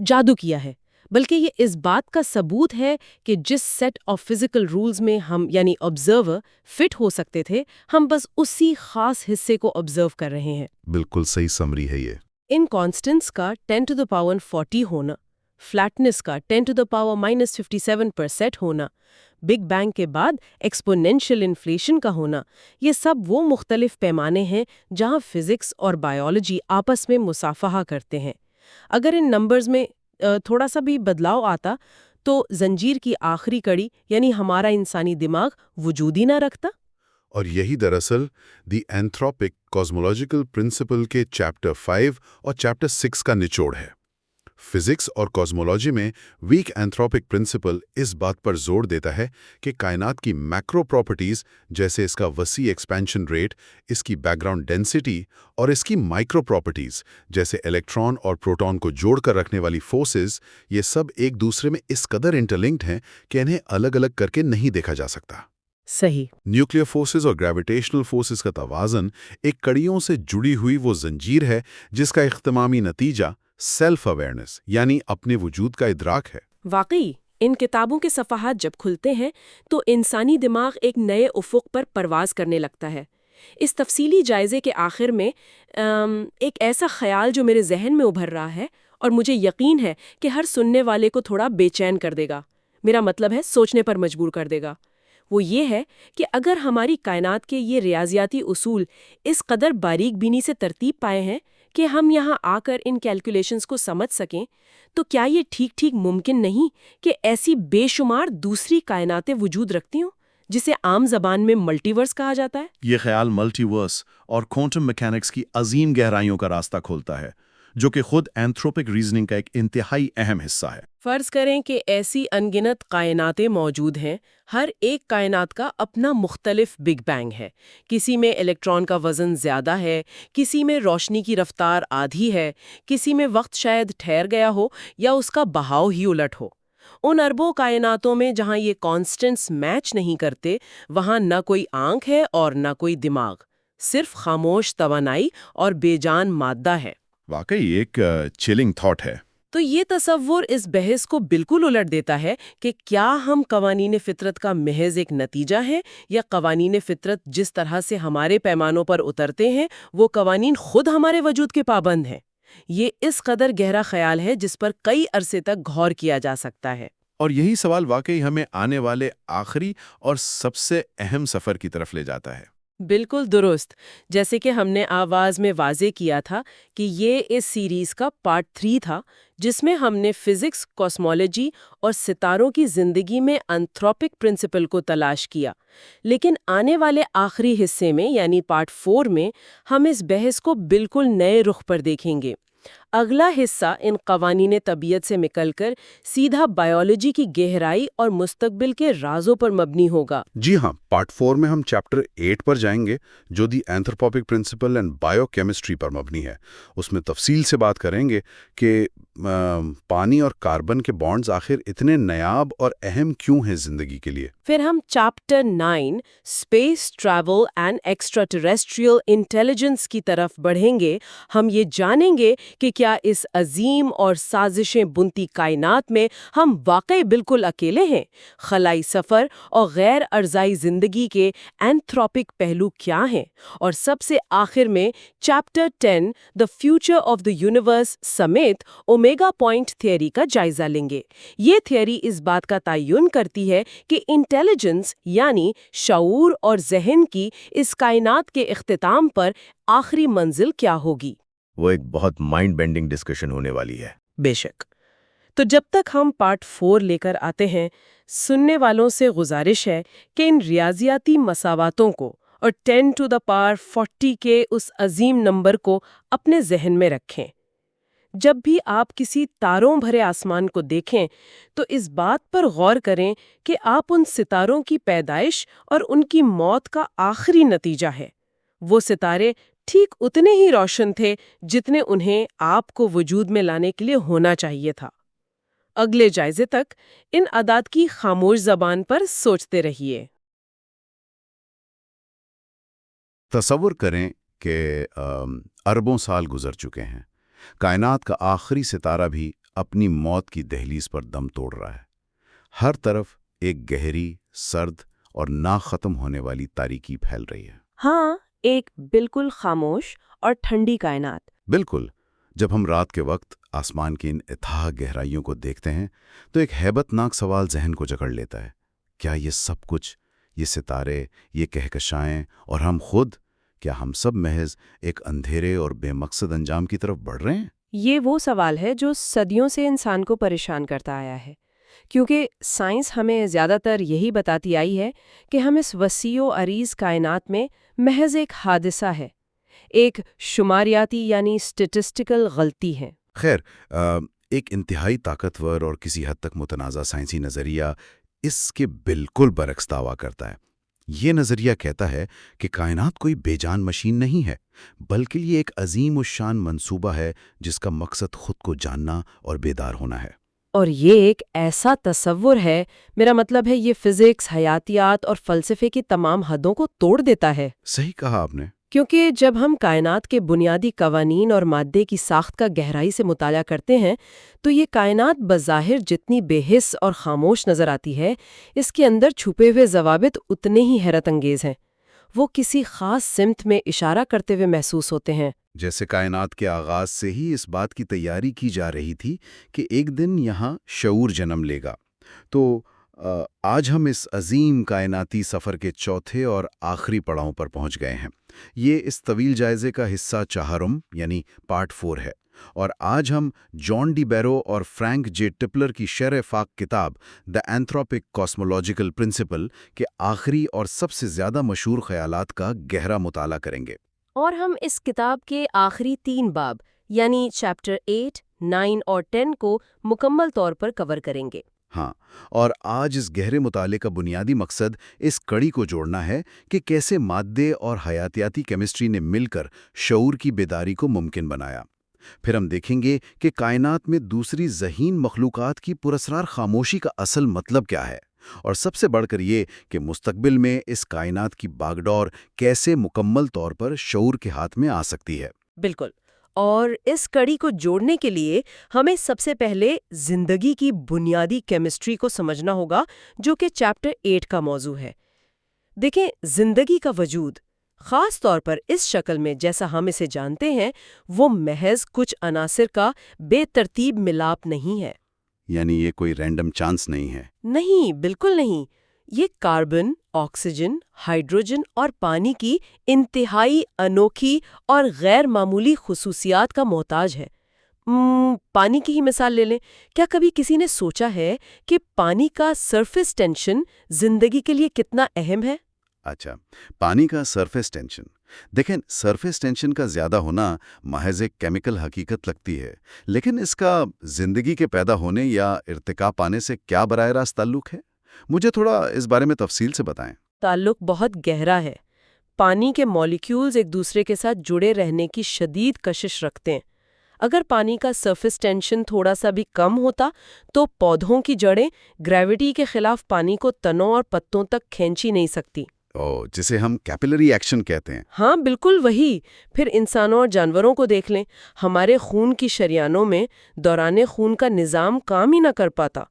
جادو کیا ہے، بلکہ یہ اس بات کا ثبوت ہے کہ جس سیٹ آف فزیکل رولز میں ہم یعنی آبزرور فٹ ہو سکتے تھے، ہم بس اسی خاص حصے کو آبزرو کر رہے ہیں۔ بالکل صحیح سمری ہے یہ۔ ان کانسٹنٹس کا 10⁻⁴ ہونا، فلیٹنس کا 10⁻⁻57 پر سیٹ ہونا، بگ بینگ کے بعد ایکسپونینشل انفلیشن کا ہونا، یہ سب وہ مختلف پیمانے ہیں جہاں فزکس اور بائیولوجی آپس میں مصافحہ کرتے ہیں۔ اگر ان نمبرز میں تھوڑا سا بھی بدلاؤ آتا تو زنجیر کی آخری کڑی یعنی ہمارا انسانی دماغ وجود ہی نہ رکھتا۔ اور یہی دراصل دی اینتھروپک کاسمولوجیکل پرنسپل کے چیپٹر 5 اور چیپٹر 6 کا نچوڑ ہے۔ فزکس اور کاسمولوجی میں ویک اینتھروپک پرنسپل اس بات پر زور دیتا ہے کہ کائنات کی میکرو پراپرٹیز جیسے اس کا وسیع ایکسپینشن ریٹ، اس کی بیک گراؤنڈ ڈینسٹی اور اس کی مائکرو پراپرٹیز جیسے الیکٹران اور پروٹون کو جوڑ کر رکھنے والی فورسز، یہ سب ایک دوسرے میں اس قدر انٹرلنکڈ ہیں کہ انہیں الگ الگ کر کے نہیں دیکھا جا سکتا۔ صحیح۔ نیوکلیئر فورسز اور گریویٹیشنل فورسز کا توازن ایک کڑیوں سے جڑی ہوئی وہ زنجیر ہے جس کا اختتامی نتیجہ سیلف اویئرنس یعنی اپنے وجود کا ادراک ہے۔ واقعی ان کتابوں کے صفحات جب کھلتے ہیں تو انسانی دماغ ایک نئے افق پر پرواز کرنے لگتا ہے۔ اس تفصیلی جائزے کے آخر میں ایک ایسا خیال جو میرے ذہن میں ابھر رہا ہے اور مجھے یقین ہے کہ ہر سننے والے کو تھوڑا بے چین کر دے گا، میرا مطلب ہے سوچنے پر مجبور کر دے گا، وہ یہ ہے کہ اگر ہماری کائنات کے یہ ریاضیاتی اصول اس قدر باریک بینی سے ترتیب پائے ہیں کہ ہم یہاں آ کر ان کیلکولیشنز کو سمجھ سکیں، تو کیا یہ ٹھیک ممکن نہیں کہ ایسی بے شمار دوسری کائناتیں وجود رکھتی ہوں جسے عام زبان میں ملٹی ورس کہا جاتا ہے؟ یہ خیال ملٹی ورس اور کوانٹم میکینکس کی عظیم گہرائیوں کا راستہ کھولتا ہے، جو کہ خود اینتھروپک ریزننگ کا ایک انتہائی اہم حصہ ہے۔ فرض کریں کہ ایسی انگنت کائناتیں موجود ہیں، ہر ایک کائنات کا اپنا مختلف بگ بینگ ہے، کسی میں الیکٹران کا وزن زیادہ ہے، کسی میں روشنی کی رفتار آدھی ہے، کسی میں وقت شاید ٹھہر گیا ہو یا اس کا بہاؤ ہی الٹ ہو۔ ان اربوں کائناتوں میں جہاں یہ کانسٹنٹس میچ نہیں کرتے، وہاں نہ کوئی آنکھ ہے اور نہ کوئی دماغ، صرف خاموش توانائی اور بے جان مادہ ہے۔ واقعی ایک چلنگ تھاٹ ہے۔ تو یہ تصور اس بحث کو بالکل الٹ دیتا ہے کہ کیا ہم قوانین فطرت کا محض ایک نتیجہ ہیں، یا قوانین فطرت جس طرح سے ہمارے پیمانوں پر اترتے ہیں وہ قوانین خود ہمارے وجود کے پابند ہیں۔ یہ اس قدر گہرا خیال ہے جس پر کئی عرصے تک غور کیا جا سکتا ہے۔ اور یہی سوال واقعی ہمیں آنے والے آخری اور سب سے اہم سفر کی طرف لے جاتا ہے۔ بالکل درست، جیسے کہ ہم نے آغاز میں واضح کیا تھا کہ یہ اس سیریز کا پارٹ 3 تھا، جس میں ہم نے فزکس، کاسمولوجی اور ستاروں کی زندگی میں انتھروپک پرنسپل کو تلاش کیا۔ لیکن آنے والے آخری حصے میں یعنی پارٹ 4 میں ہم اس بحث کو بالکل نئے رخ پر دیکھیں گے۔ اگلا حصہ ان قوانین طبیعت سے نکل کر سیدھا بائیولوجی کی گہرائی اور مستقبل کے رازوں پر مبنی ہوگا۔ جی ہاں، پارٹ 4 میں ہم چیپٹر 8 پر جائیں گے، جو دی اینتھروپوپک پرنسپل اینڈ بائیو کیمسٹری پر مبنی ہے۔ اس میں تفصیل سے بات کریں گے کہ پانی اور کاربن کے بانڈز آخر اتنے نایاب اور اہم کیوں ہیں زندگی کے لیے۔ پھر ہم chapter 9 space travel and extra terrestrial intelligence کی طرف بڑھیں گے۔ ہم یہ جانیں گے کہ کیا اس عظیم اور سازشیں بنتی کائنات میں ہم واقعی بالکل اکیلے ہیں؟ خلائی سفر اور غیر ارضائی زندگی کے اینتھروپک پہلو کیا ہیں؟ اور سب سے آخر میں chapter 10 the future of the universe سمیت اومیگا پوائنٹ تھیوری کا جائزہ لیں گے۔ یہ تھیوری اس بات کا تعین کرتی ہے کہ انٹیلیجنس یعنی شعور اور ذہن کی اس کائنات کے اختتام پر آخری منزل کیا ہوگی۔ وہ ایک بہت مائنڈ بینڈنگ ڈسکشن ہونے والی ہے۔ بے شک۔ تو جب تک ہم پارٹ 4 لے کر آتے ہیں، سننے والوں سے گزارش ہے کہ ان ریاضیاتی مساواتوں کو اور 10 ٹو دا پاور 40 کے اس عظیم نمبر کو اپنے ذہن میں رکھیں۔ جب بھی آپ کسی تاروں بھرے آسمان کو دیکھیں تو اس بات پر غور کریں کہ آپ ان ستاروں کی پیدائش اور ان کی موت کا آخری نتیجہ ہے۔ وہ ستارے ٹھیک اتنے ہی روشن تھے جتنے انہیں آپ کو وجود میں لانے کے لیے ہونا چاہیے تھا۔ اگلے جائزے تک ان اعداد کی خاموش زبان پر سوچتے رہیے۔ تصور کریں کہ اربوں سال گزر چکے ہیں، کائنات کا آخری ستارہ بھی اپنی موت کی دہلیز پر دم توڑ رہا ہے۔ ہر طرف ایک گہری، سرد اور نہ ختم ہونے والی تاریکی پھیل رہی ہے۔ ہاں، ایک بالکل خاموش اور ٹھنڈی کائنات۔ بالکل۔ جب ہم رات کے وقت آسمان کی ان اتھاہ گہرائیوں کو دیکھتے ہیں تو ایک ہیبت ناک سوال ذہن کو جکڑ لیتا ہے۔ کیا یہ سب کچھ، یہ ستارے، یہ کہکشائیں اور ہم خود، کیا ہم سب محض ایک اندھیرے اور بے مقصد انجام کی طرف بڑھ رہے ہیں؟ یہ وہ سوال ہے جو صدیوں سے انسان کو پریشان کرتا آیا ہے، کیونکہ سائنس ہمیں زیادہ تر یہی بتاتی آئی ہے کہ ہم اس وسیع و عریض کائنات میں محض ایک حادثہ ہے، ایک شماریاتی یعنی اسٹیٹسٹیکل غلطی ہے۔ خیر، ایک انتہائی طاقتور اور کسی حد تک متنازع سائنسی نظریہ اس کے بالکل برعکس دعویٰ کرتا ہے۔ یہ نظریہ کہتا ہے کہ کائنات کوئی بے جان مشین نہیں ہے، بلکہ یہ ایک عظیم الشان منصوبہ ہے جس کا مقصد خود کو جاننا اور بیدار ہونا ہے۔ اور یہ ایک ایسا تصور ہے، میرا مطلب ہے یہ فزکس، حیاتیات اور فلسفے کی تمام حدوں کو توڑ دیتا ہے۔ صحیح کہا آپ نے۔ کیونکہ جب ہم کائنات کے بنیادی قوانین اور مادے کی ساخت کا گہرائی سے مطالعہ کرتے ہیں تو یہ کائنات بظاہر جتنی بے حس اور خاموش نظر آتی ہے، اس کے اندر چھپے ہوئے ضوابط اتنے ہی حیرت انگیز ہیں۔ وہ کسی خاص سمت میں اشارہ کرتے ہوئے محسوس ہوتے ہیں۔ جیسے کائنات کے آغاز سے ہی اس بات کی تیاری کی جا رہی تھی کہ ایک دن یہاں شعور جنم لے گا۔ تو آج ہم اس عظیم کائناتی سفر کے چوتھے اور آخری پڑاؤ پر پہنچ گئے ہیں۔ یہ اس طویل جائزے کا حصہ چہارم یعنی پارٹ 4 ہے، اور آج ہم جان ڈی بیرو اور فرینک جے ٹپلر کی شرح فاق کتاب دی اینتھروپک کاسمولوجیکل پرنسپل کے آخری اور سب سے زیادہ مشہور خیالات کا گہرا مطالعہ کریں گے۔ اور ہم اس کتاب کے آخری 3 باب یعنی چیپٹر 8، 9 اور 10 کو مکمل طور پر کور کریں گے۔ ہاں، اور آج اس گہرے مطالعے کا بنیادی مقصد اس کڑی کو جوڑنا ہے کہ کیسے مادے اور حیاتیاتی کیمسٹری نے مل کر شعور کی بیداری کو ممکن بنایا۔ پھر ہم دیکھیں گے کہ کائنات میں دوسری ذہین مخلوقات کی پراسرار خاموشی کا اصل مطلب کیا ہے، اور سب سے بڑھ کر یہ کہ مستقبل میں اس کائنات کی باگڈور کیسے مکمل طور پر شعور کے ہاتھ میں آ سکتی ہے۔ بالکل، اور اس کڑی کو جوڑنے کے لیے ہمیں سب سے پہلے زندگی کی بنیادی کیمسٹری کو سمجھنا ہوگا، جو کہ چیپٹر 8 کا موضوع ہے۔ دیکھیں، زندگی کا وجود خاص طور پر اس شکل میں جیسا ہم اسے جانتے ہیں، وہ محض کچھ عناصر کا بے ترتیب ملاپ نہیں ہے۔ یعنی یہ کوئی رینڈم چانس نہیں ہے؟ نہیں، بالکل نہیں۔ یہ کاربن، آکسیجن، ہائیڈروجن اور پانی کی انتہائی انوکھی اور غیر معمولی خصوصیات کا محتاج ہے۔ پانی کی ہی مثال لے لیں۔ کیا کبھی کسی نے سوچا ہے کہ پانی کا سرفیس ٹینشن زندگی کے لیے کتنا اہم ہے؟ اچھا، پانی کا سرفیس ٹینشن۔ دیکھیں، سرفیس ٹینشن کا زیادہ ہونا محض ایک کیمیکل حقیقت لگتی ہے، لیکن اس کا زندگی کے پیدا ہونے یا ارتقا پانے سے کیا براہ راست تعلق ہے؟ مجھے تھوڑا اس بارے میں تفصیل سے بتائیں۔ تعلق بہت گہرا ہے۔ پانی کے مالیکیولز ایک دوسرے کے ساتھ جڑے رہنے کی شدید کشش رکھتے ہیں۔ اگر پانی کا سرفیس ٹینشن تھوڑا سا بھی کم ہوتا تو پودوں کی جڑیں گریوٹی کے خلاف پانی کو تنوں اور پتوں تک کھینچی نہیں سکتی۔ جسے ہم کیپلری ایکشن کہتے ہیں۔ ہاں بالکل وہی۔ پھر انسانوں اور جانوروں کو دیکھ لیں، ہمارے خون کی شریانوں میں دوران خون کا نظام کام ہی نہ کر پاتا،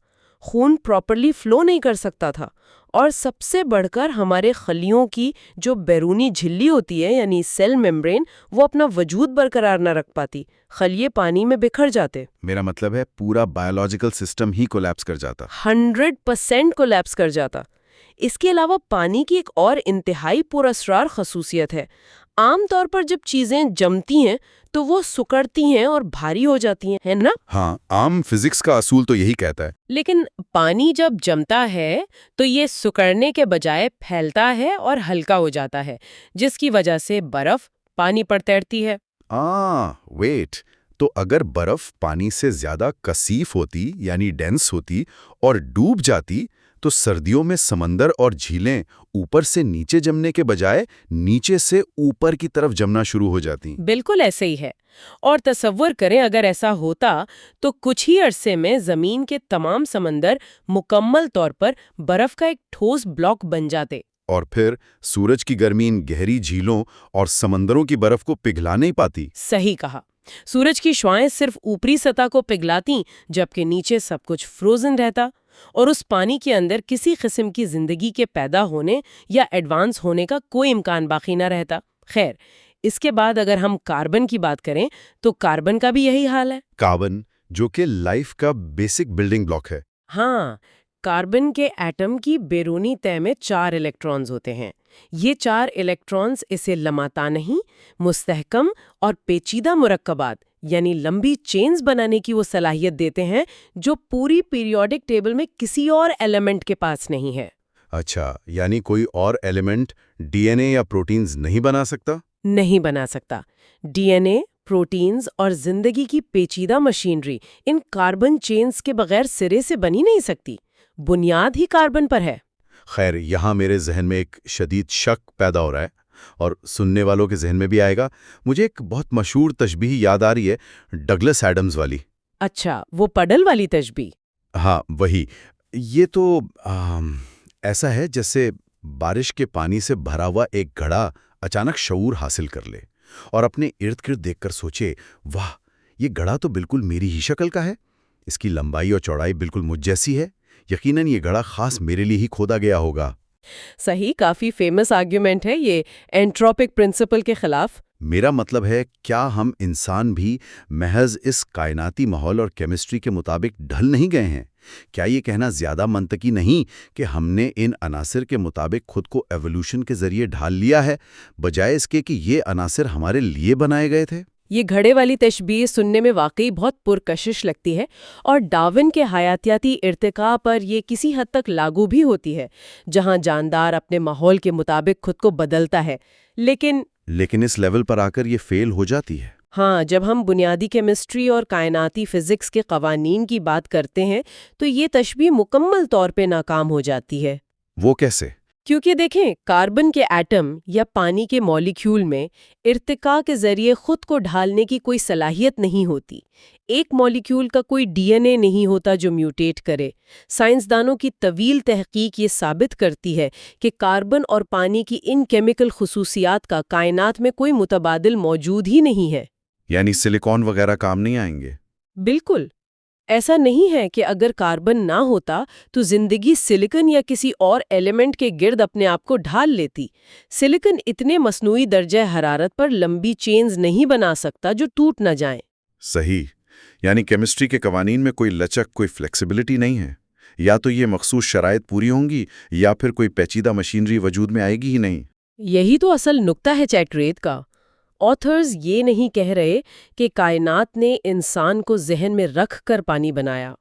خون پراپرلی فلو نہیں کر سکتا تھا، اور سب سے بڑھ کر ہمارے خلیوں کی جو بیرونی جھلی ہوتی ہے یعنی سیل میمبرین، وہ اپنا وجود برقرار نہ رکھ پاتی، خلیے پانی میں بکھر جاتے۔ میرا مطلب ہے پورا بایولوجیکل سسٹم ہی کولیپس کر جاتا۔ 100% کولیپس کر جاتا۔ اس کے علاوہ پانی کی ایک اور انتہائی پراسرار خصوصیت ہے۔ عام طور پر جب چیزیں جمتی ہیں تو وہ سکڑتی ہیں اور بھاری ہو جاتی ہیں، ہے نا؟ ہاں، عام فزکس کا اصول تو یہی کہتا ہے۔ لیکن پانی جب جمتا ہے تو یہ سکڑنے کے بجائے پھیلتا ہے اور ہلکا ہو جاتا ہے، جس کی وجہ سے برف پانی پر تیرتی ہے۔ ویٹ، تو اگر برف پانی سے زیادہ کثیف ہوتی یعنی ڈینس ہوتی اور ڈوب جاتی تو سردیوں میں سمندر اور جھیلیں اوپر سے نیچے جمنے کے بجائے نیچے سے اوپر کی طرف جمنا شروع ہو جاتی۔ بالکل ایسے ہی ہے۔ اور تصور کریں اگر ایسا ہوتا تو کچھ ہی عرصے میں زمین کے تمام سمندر مکمل طور پر برف کا ایک ٹھوس بلاک بن جاتے۔ اور پھر سورج کی گرمی ان گہری جھیلوں اور سمندروں کی برف کو پگھلا نہیں پاتی۔ صحیح کہا۔ سورج کی شعاعیں صرف اوپری سطح کو پگھلاتی، جبکہ نیچے سب کچھ فروزن رہتا، اور اس پانی کے اندر کسی قسم کی زندگی کے پیدا ہونے یا ایڈوانس ہونے کا کوئی امکان باقی نہ رہتا۔ خیر، اس کے بعد اگر ہم کاربن کی بات کریں تو کاربن کا بھی یہی حال ہے۔ کاربن، جو کہ لائف کا بیسک بلڈنگ بلاک ہے۔ ہاں، کاربن کے ایٹم کی بیرونی تہہ میں 4 الیکٹرانز ہوتے ہیں۔ یہ 4 الیکٹرانز اسے لمعتا نہیں، مستحکم اور پیچیدہ مرکبات یعنی لمبی چینز بنانے کی وہ صلاحیت دیتے ہیں جو پوری پیریوڈک ٹیبل میں کسی اور ایلیمنٹ کے پاس نہیں ہے۔ اچھا، یعنی کوئی اور ایلیمنٹ ڈی این اے یا پروٹینز نہیں بنا سکتا؟ نہیں بنا سکتا۔ ڈی این اے، پروٹینز اور زندگی کی پیچیدہ مشینری ان کاربن چینز کے بغیر سرے سے بنی نہیں سکتی۔ بنیاد ہی کاربن پر ہے۔ خیر، یہاں میرے ذہن میں ایک شدید شک پیدا ہو رہا ہے، اور سننے والوں کے ذہن میں بھی آئے گا۔ مجھے ایک بہت مشہور تشبیہ یاد آ رہی ہے، ڈگلس ایڈمز والی۔ اچھا، وہ پڈل والی تشبیہ؟ ہاں، وہی۔ یہ تو ایسا ہے جیسے بارش کے پانی سے بھرا ہوا ایک گھڑا اچانک شعور حاصل کر لے اور اپنے ارد گرد دیکھ کر سوچے، واہ، یہ گھڑا تو بالکل میری ہی شکل کا ہے، اس کی لمبائی اور چوڑائی بالکل مجھ جیسی ہے، یقیناً یہ گھڑا خاص میرے لیے ہی کھودا گیا ہوگا۔ صحیح، کافی فیمس آرگیومنٹ ہے یہ اینٹروپک پرنسپل کے خلاف۔ میرا مطلب ہے کیا ہم انسان بھی محض اس کائناتی ماحول اور کیمسٹری کے مطابق ڈھل نہیں گئے ہیں؟ کیا یہ کہنا زیادہ منطقی نہیں کہ ہم نے ان عناصر کے مطابق خود کو ایوولوشن کے ذریعے ڈھال لیا ہے، بجائے اس کے کہ یہ عناصر ہمارے لیے بنائے گئے تھے؟ یہ گھڑے والی تشبیہ سننے میں واقعی بہت پرکشش لگتی ہے، اور ڈارون کے حیاتیاتی ارتقاء پر یہ کسی حد تک لاگو بھی ہوتی ہے، جہاں جاندار اپنے ماحول کے مطابق خود کو بدلتا ہے۔ لیکن اس لیول پر آ کر یہ فیل ہو جاتی ہے۔ ہاں، جب ہم بنیادی کیمسٹری اور کائناتی فزکس کے قوانین کی بات کرتے ہیں تو یہ تشبیہ مکمل طور پہ ناکام ہو جاتی ہے۔ وہ کیسے؟ کیونکہ دیکھیں، کاربن کے ایٹم یا پانی کے مالیکیول میں ارتقاء کے ذریعے خود کو ڈھالنے کی کوئی صلاحیت نہیں ہوتی۔ ایک مالیکیول کا کوئی ڈی این اے نہیں ہوتا جو میوٹیٹ کرے۔ سائنسدانوں کی طویل تحقیق یہ ثابت کرتی ہے کہ کاربن اور پانی کی ان کیمیکل خصوصیات کا کائنات میں کوئی متبادل موجود ہی نہیں ہے۔ یعنی سلیکون وغیرہ کام نہیں آئیں گے؟ بالکل ایسا نہیں ہے کہ اگر کاربن نہ ہوتا تو زندگی سلیکن یا کسی اور ایلیمنٹ کے گرد اپنے آپ کو ڈھال لیتی۔ سلیکن اتنے مصنوعی درجہ حرارت پر لمبی چینز نہیں بنا سکتا جو ٹوٹ نہ جائیں۔ صحیح، یعنی کیمسٹری کے قوانین میں کوئی لچک، کوئی فلیکسیبلٹی نہیں ہے۔ یا تو یہ مخصوص شرائط پوری ہوں گی یا پھر کوئی پیچیدہ مشینری وجود میں آئے گی ہی نہیں۔ یہی تو اصل نکتہ ہے چیٹریٹ کا۔ آتھرز یہ نہیں کہہ رہے کہ کائنات نے انسان کو ذہن میں رکھ کر پانی بنایا،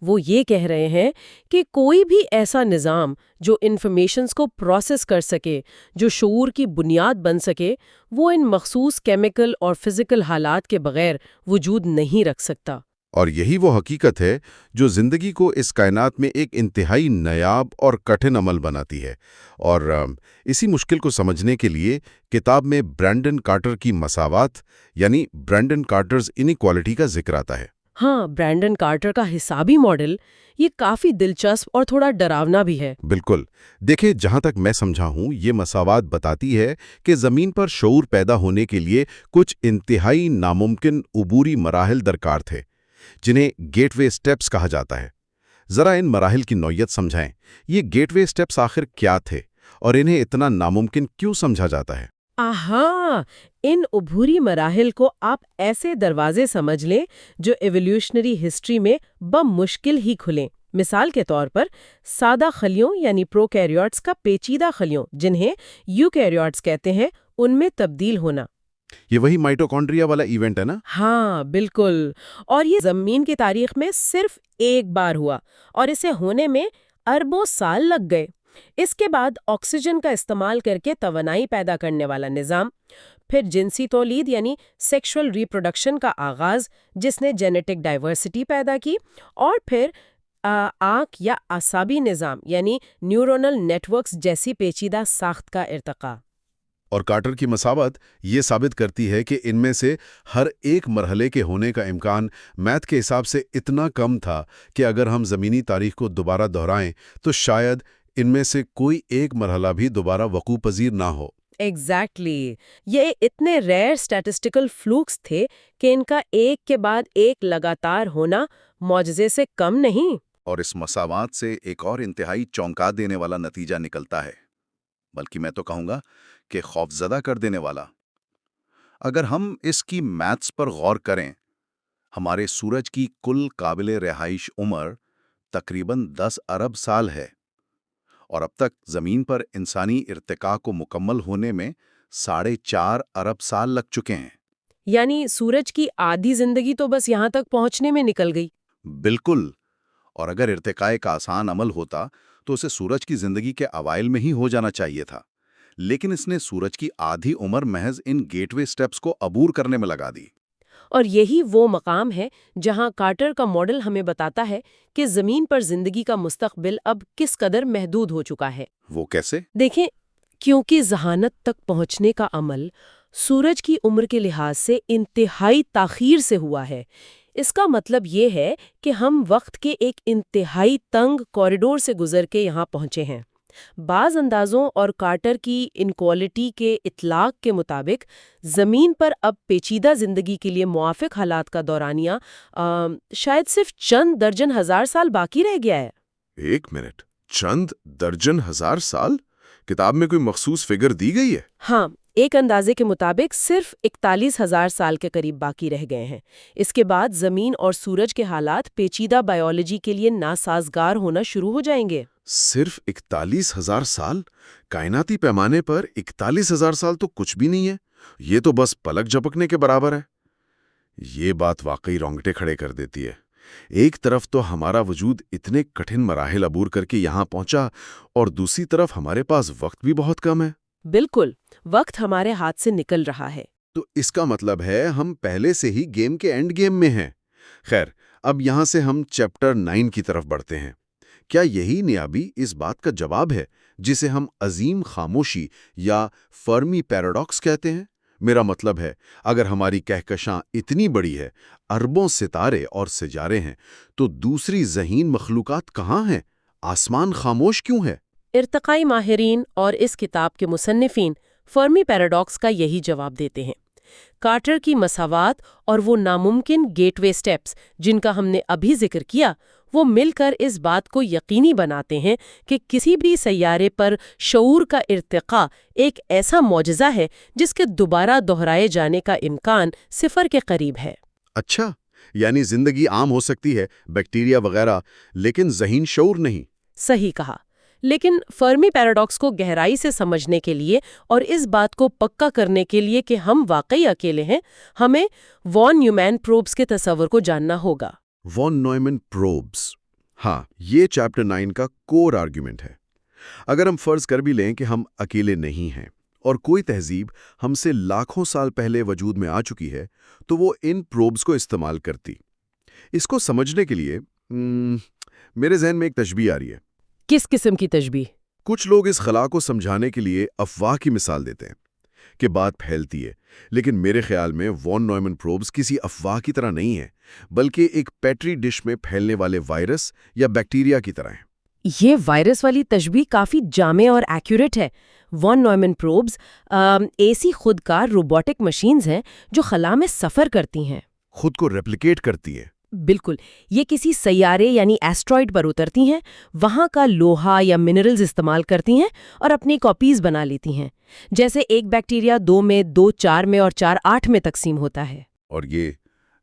وہ یہ کہہ رہے ہیں کہ کوئی بھی ایسا نظام جو انفارمیشنز کو پروسیس کر سکے، جو شعور کی بنیاد بن سکے، وہ ان مخصوص کیمیکل اور فزیکل حالات کے بغیر وجود نہیں رکھ سکتا۔ اور یہی وہ حقیقت ہے جو زندگی کو اس کائنات میں ایک انتہائی نایاب اور کٹھن عمل بناتی ہے۔ اور اسی مشکل کو سمجھنے کے لیے کتاب میں برینڈن کارٹر کی مساوات یعنی برینڈن کارٹرز انیکوالٹی کا ذکر آتا ہے۔ ہاں، برینڈن کارٹر کا حسابی ماڈل یہ کافی دلچسپ اور تھوڑا ڈراونا بھی ہے۔ بالکل، دیکھیں، جہاں تک میں سمجھا ہوں یہ مساوات بتاتی ہے کہ زمین پر شعور پیدا ہونے کے لیے کچھ انتہائی ناممکن عبوری مراحل درکار تھے، جنہیں گیٹ وے سٹیپس کہا جاتا ہے۔ ذرا ان مراحل کی نوعیت سمجھائیں۔ یہ گیٹ وے سٹیپس آخر کیا تھے اور انہیں اتنا ناممکن کیوں سمجھا جاتا ہے؟ ان عبوری مراحل کو آپ ایسے دروازے سمجھ لیں جو ایولیوشنری ہسٹری میں بمشکل ہی کھلیں۔ مثال کے طور پر سادہ خلیوں یعنی پروکیریوٹس کا پیچیدہ خلیوں جنہیں یوکیریوٹس کہتے ہیں ان میں تبدیل ہونا۔ یہ وہی مائٹوکونڈریا والا ایونٹ ہے نا؟ ہاں بالکل، اور یہ زمین کی تاریخ میں صرف ایک بار ہوا اور اسے ہونے میں اربوں سال لگ گئے۔ اس کے بعد آکسیجن کا استعمال کر کے توانائی پیدا کرنے والا نظام، پھر جنسی تولید یعنی سیکشول ریپروڈکشن کا آغاز جس نے جینیٹک ڈائیورسٹی پیدا کی، اور پھر آنکھ یا اعصابی نظام یعنی نیورونل نیٹ ورکس جیسی پیچیدہ ساخت کا ارتقاء۔ اور کارٹر کی مساوات یہ ثابت کرتی ہے کہ ان میں سے ہر ایک مرحلے کے ہونے کا امکان میتھ کے حساب سے اتنا کم تھا کہ اگر ہم زمینی تاریخ کو دوبارہ دہرائیں تو شاید ان میں سے کوئی ایک مرحلہ بھی دوبارہ وقوع پذیر نہ ہو۔ ایگزیکٹلی، یہ اتنے ریئر اسٹیٹسٹیکل فلوکس تھے کہ ان کا ایک کے بعد ایک لگاتار ہونا معجزے سے کم نہیں۔ اور اس مساوات سے ایک اور انتہائی چونکا دینے والا نتیجہ نکلتا ہے، بلکہ میں تو کہوں گا کہ خوفزدہ کر دینے والا۔ اگر ہم اس کی میتھس پر غور کریں، ہمارے سورج کی کل قابل رہائش عمر تقریباً 10 ارب سال ہے، اور اب تک زمین پر انسانی ارتقاء کو مکمل ہونے میں 4.5 ارب سال لگ چکے ہیں۔ یعنی سورج کی آدھی زندگی تو بس یہاں تک پہنچنے میں نکل گئی۔ بالکل، اور اگر ارتقاء کا آسان عمل ہوتا تو اسے سورج کی زندگی کے اوائل میں ہی ہو جانا چاہیے تھا، لیکن اس نے سورج کی آدھی عمر محض ان گیٹ وے سٹیپس کو عبور کرنے میں لگا دی۔ اور یہی وہ مقام ہے جہاں کارٹر کا ماڈل ہمیں بتاتا ہے کہ زمین پر زندگی کا مستقبل اب کس قدر محدود ہو چکا ہے۔ وہ کیسے؟ دیکھیں، کیونکہ ذہانت تک پہنچنے کا عمل سورج کی عمر کے لحاظ سے انتہائی تاخیر سے ہوا ہے۔ اس کا مطلب یہ ہے کہ ہم وقت کے ایک انتہائی تنگ کوریڈور سے گزر کے یہاں پہنچے ہیں۔ بعض اندازوں اور کارٹر کی انکوالٹی کے اطلاق کے مطابق زمین پر اب پیچیدہ زندگی کے لیے موافق حالات کا دورانیہ شاید صرف چند درجن ہزار سال باقی رہ گیا ہے۔ ایک منٹ، چند درجن ہزار سال؟ کتاب میں کوئی مخصوص فگر دی گئی ہے؟ ہاں، ایک اندازے کے مطابق صرف 41,000 سال کے قریب باقی رہ گئے ہیں۔ اس کے بعد زمین اور سورج کے حالات پیچیدہ بائیولوجی کے لیے ناسازگار ہونا شروع ہو جائیں گے۔ صرف 41,000 سال؟ کائناتی پیمانے پر 41,000 سال تو کچھ بھی نہیں ہے، یہ تو بس پلک جھپکنے کے برابر ہے۔ یہ بات واقعی رونگٹے کھڑے کر دیتی ہے۔ ایک طرف تو ہمارا وجود اتنے کٹھن مراحل عبور کر کے یہاں پہنچا، اور دوسری طرف ہمارے پاس وقت بھی بہت کم ہے۔ بالکل، وقت ہمارے ہاتھ سے نکل رہا ہے۔ تو اس کا مطلب ہے ہم پہلے سے ہی گیم کے اینڈ گیم میں ہیں۔ خیر، اب یہاں سے ہم چیپٹر 9 کی طرف بڑھتے ہیں۔ کیا یہی نیابی اس بات کا جواب ہے جسے ہم عظیم خاموشی یا فرمی پیراڈاکس کہتے ہیں؟ میرا مطلب ہے، اگر ہماری کہکشاں اتنی بڑی ہے، اربوں ستارے اور سیارے ہیں، تو دوسری ذہین مخلوقات کہاں ہیں؟ آسمان خاموش کیوں ہے؟ ارتقائی ماہرین اور اس کتاب کے مصنفین فرمی پیراڈاکس کا یہی جواب دیتے ہیں۔ کارٹر کی مساوات اور وہ ناممکن گیٹ وے سٹیپس جن کا ہم نے ابھی ذکر کیا، وہ مل کر اس بات کو یقینی بناتے ہیں کہ کسی بھی سیارے پر شعور کا ارتقاء ایک ایسا معجزہ ہے جس کے دوبارہ دہرائے جانے کا امکان صفر کے قریب ہے۔ اچھا، یعنی زندگی عام ہو سکتی ہے، بیکٹیریا وغیرہ، لیکن ذہین شعور نہیں۔ صحیح کہا، لیکن فرمی پیراڈاکس کو گہرائی سے سمجھنے کے لیے اور اس بات کو پکا کرنے کے لیے کہ ہم واقعی اکیلے ہیں، ہمیں وان نیومین پروبس کے تصور کو جاننا ہوگا۔ وان نیومین پروبس، ہاں، یہ چیپٹر 9 کا کور آرگیومنٹ ہے۔ اگر ہم فرض کر بھی لیں کہ ہم اکیلے نہیں ہیں اور کوئی تہذیب ہم سے لاکھوں سال پہلے وجود میں آ چکی ہے، تو وہ ان پروبس کو استعمال کرتی۔ اس کو سمجھنے کے لیے میرے ذہن میں ایک تشبیہ آ رہی ہے۔ کس قسم کی تشبیہ؟ کچھ لوگ اس خلا کو سمجھانے کے لیے افواہ کی مثال دیتے ہیں کہ بات پھیلتی ہے، لیکن میرے خیال میں وان نیومین پروبس کسی افواہ کی طرح نہیں ہے، بلکہ ایک پیٹری ڈش میں پھیلنے والے وائرس یا بیکٹیریا کی طرح ہیں۔ یہ وائرس والی تشبیہ کافی جامع اور ایکوریٹ ہے۔ وان نیومین پروبز ایسی خودکار روبوٹک مشینز ہیں جو خلا میں سفر کرتی ہیں، خود کو ریپلیکیٹ کرتی ہے۔ بالکل، یہ کسی سیارے یعنی ایسٹرائڈ پر اترتی ہیں، وہاں کا لوہا یا منرلز استعمال کرتی ہیں اور اپنی کاپیز بنا لیتی ہیں، جیسے ایک بیکٹیریا 2 میں، 2 4 میں اور 4 8 میں تقسیم ہوتا ہے۔ اور یہ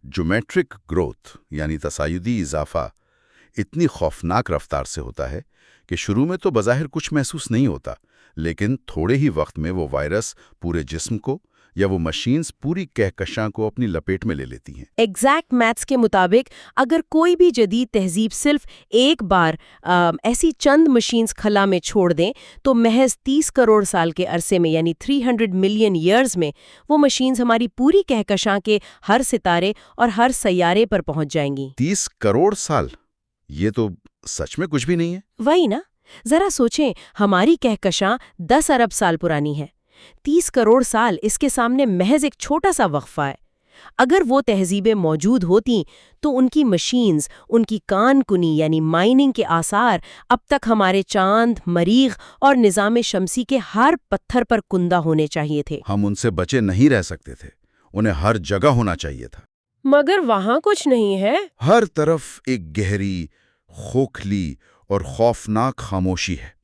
جیومیٹرک گروتھ یعنی تصاعدی اضافہ اتنی خوفناک رفتار سے ہوتا ہے کہ شروع میں تو بظاہر کچھ محسوس نہیں ہوتا، لیکن تھوڑے ہی وقت میں وہ وائرس پورے جسم کو یا وہ مشینز پوری کہکشاں کو اپنی لپیٹ میں لے لیتی ہیں۔ ایگزیکٹ میتھس کے مطابق اگر کوئی بھی جدید تہذیب صرف ایک بار ایسی چند مشینز خلا میں چھوڑ دیں تو محض 30 کروڑ سال کے عرصے میں یعنی 300 ملین ایئرز میں وہ مشینز ہماری پوری کہکشاں کے ہر ستارے اور ہر سیارے پر پہنچ جائیں گی۔ 30 کروڑ سال؟ یہ تو سچ میں کچھ بھی نہیں ہے۔ وہی نا، ذرا سوچیں، ہماری کہکشاں 10 ارب سال پرانی ہے۔ 30 کروڑ سال اس کے سامنے محض ایک چھوٹا سا وقفہ ہے۔ اگر وہ تہذیبیں موجود ہوتیں تو ان کی مشینز، ان کی کان کنی یعنی مائننگ کے آثار اب تک ہمارے چاند، مریخ اور نظام شمسی کے ہر پتھر پر کندہ ہونے چاہیے تھے۔ ہم ان سے بچے نہیں رہ سکتے تھے، انہیں ہر جگہ ہونا چاہیے تھا۔ مگر وہاں کچھ نہیں ہے۔ ہر طرف ایک گہری، کھوکھلی اور خوفناک خاموشی ہے۔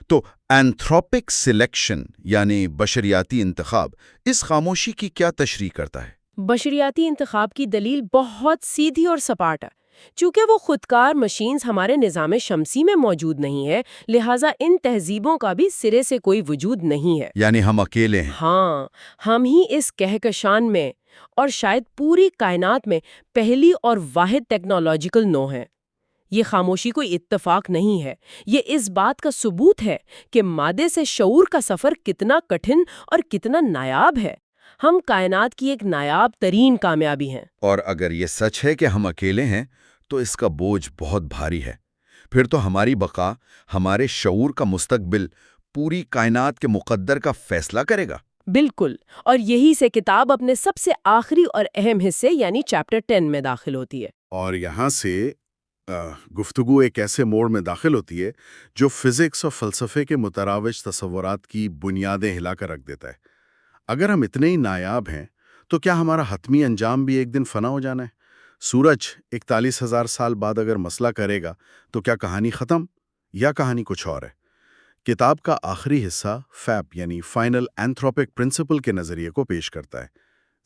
تو اینتھروپک سلیکشن یعنی بشریاتی انتخاب اس خاموشی کی کیا تشریح کرتا ہے؟ بشریاتی انتخاب کی دلیل بہت سیدھی اور سپاٹ ہے۔ چونکہ وہ خودکار مشینز ہمارے نظام شمسی میں موجود نہیں ہے، لہٰذا ان تہذیبوں کا بھی سرے سے کوئی وجود نہیں ہے۔ یعنی ہم اکیلے ہیں۔ ہاں، ہم ہی اس کہکشان میں اور شاید پوری کائنات میں پہلی اور واحد ٹیکنالوجیکل نو ہیں۔ یہ خاموشی کوئی اتفاق نہیں ہے، یہ اس بات کا ثبوت ہے کہ مادے سے شعور کا سفر کتنا کٹھن اور کتنا نایاب ہے۔ ہم کائنات کی ایک نایاب ترین کامیابی ہیں۔ اور اگر یہ سچ ہے کہ ہم اکیلے ہیں تو اس کا بوجھ بہت بھاری ہے۔ پھر تو ہماری بقا، ہمارے شعور کا مستقبل پوری کائنات کے مقدر کا فیصلہ کرے گا۔ بالکل، اور یہی سے کتاب اپنے سب سے آخری اور اہم حصے یعنی چیپٹر 10 میں داخل ہوتی ہے۔ اور یہاں سے گفتگو ایک ایسے موڑ میں داخل ہوتی ہے جو فزکس اور فلسفے کے متراوج تصورات کی بنیادیں ہلا کر رکھ دیتا ہے۔ اگر ہم اتنے ہی نایاب ہیں تو کیا ہمارا حتمی انجام بھی ایک دن فنا ہو جانا ہے؟ سورج 41,000 سال بعد اگر مسئلہ کرے گا تو کیا کہانی ختم یا کہانی کچھ اور ہے؟ کتاب کا آخری حصہ فیب یعنی فائنل اینتھروپک پرنسپل کے نظریے کو پیش کرتا ہے۔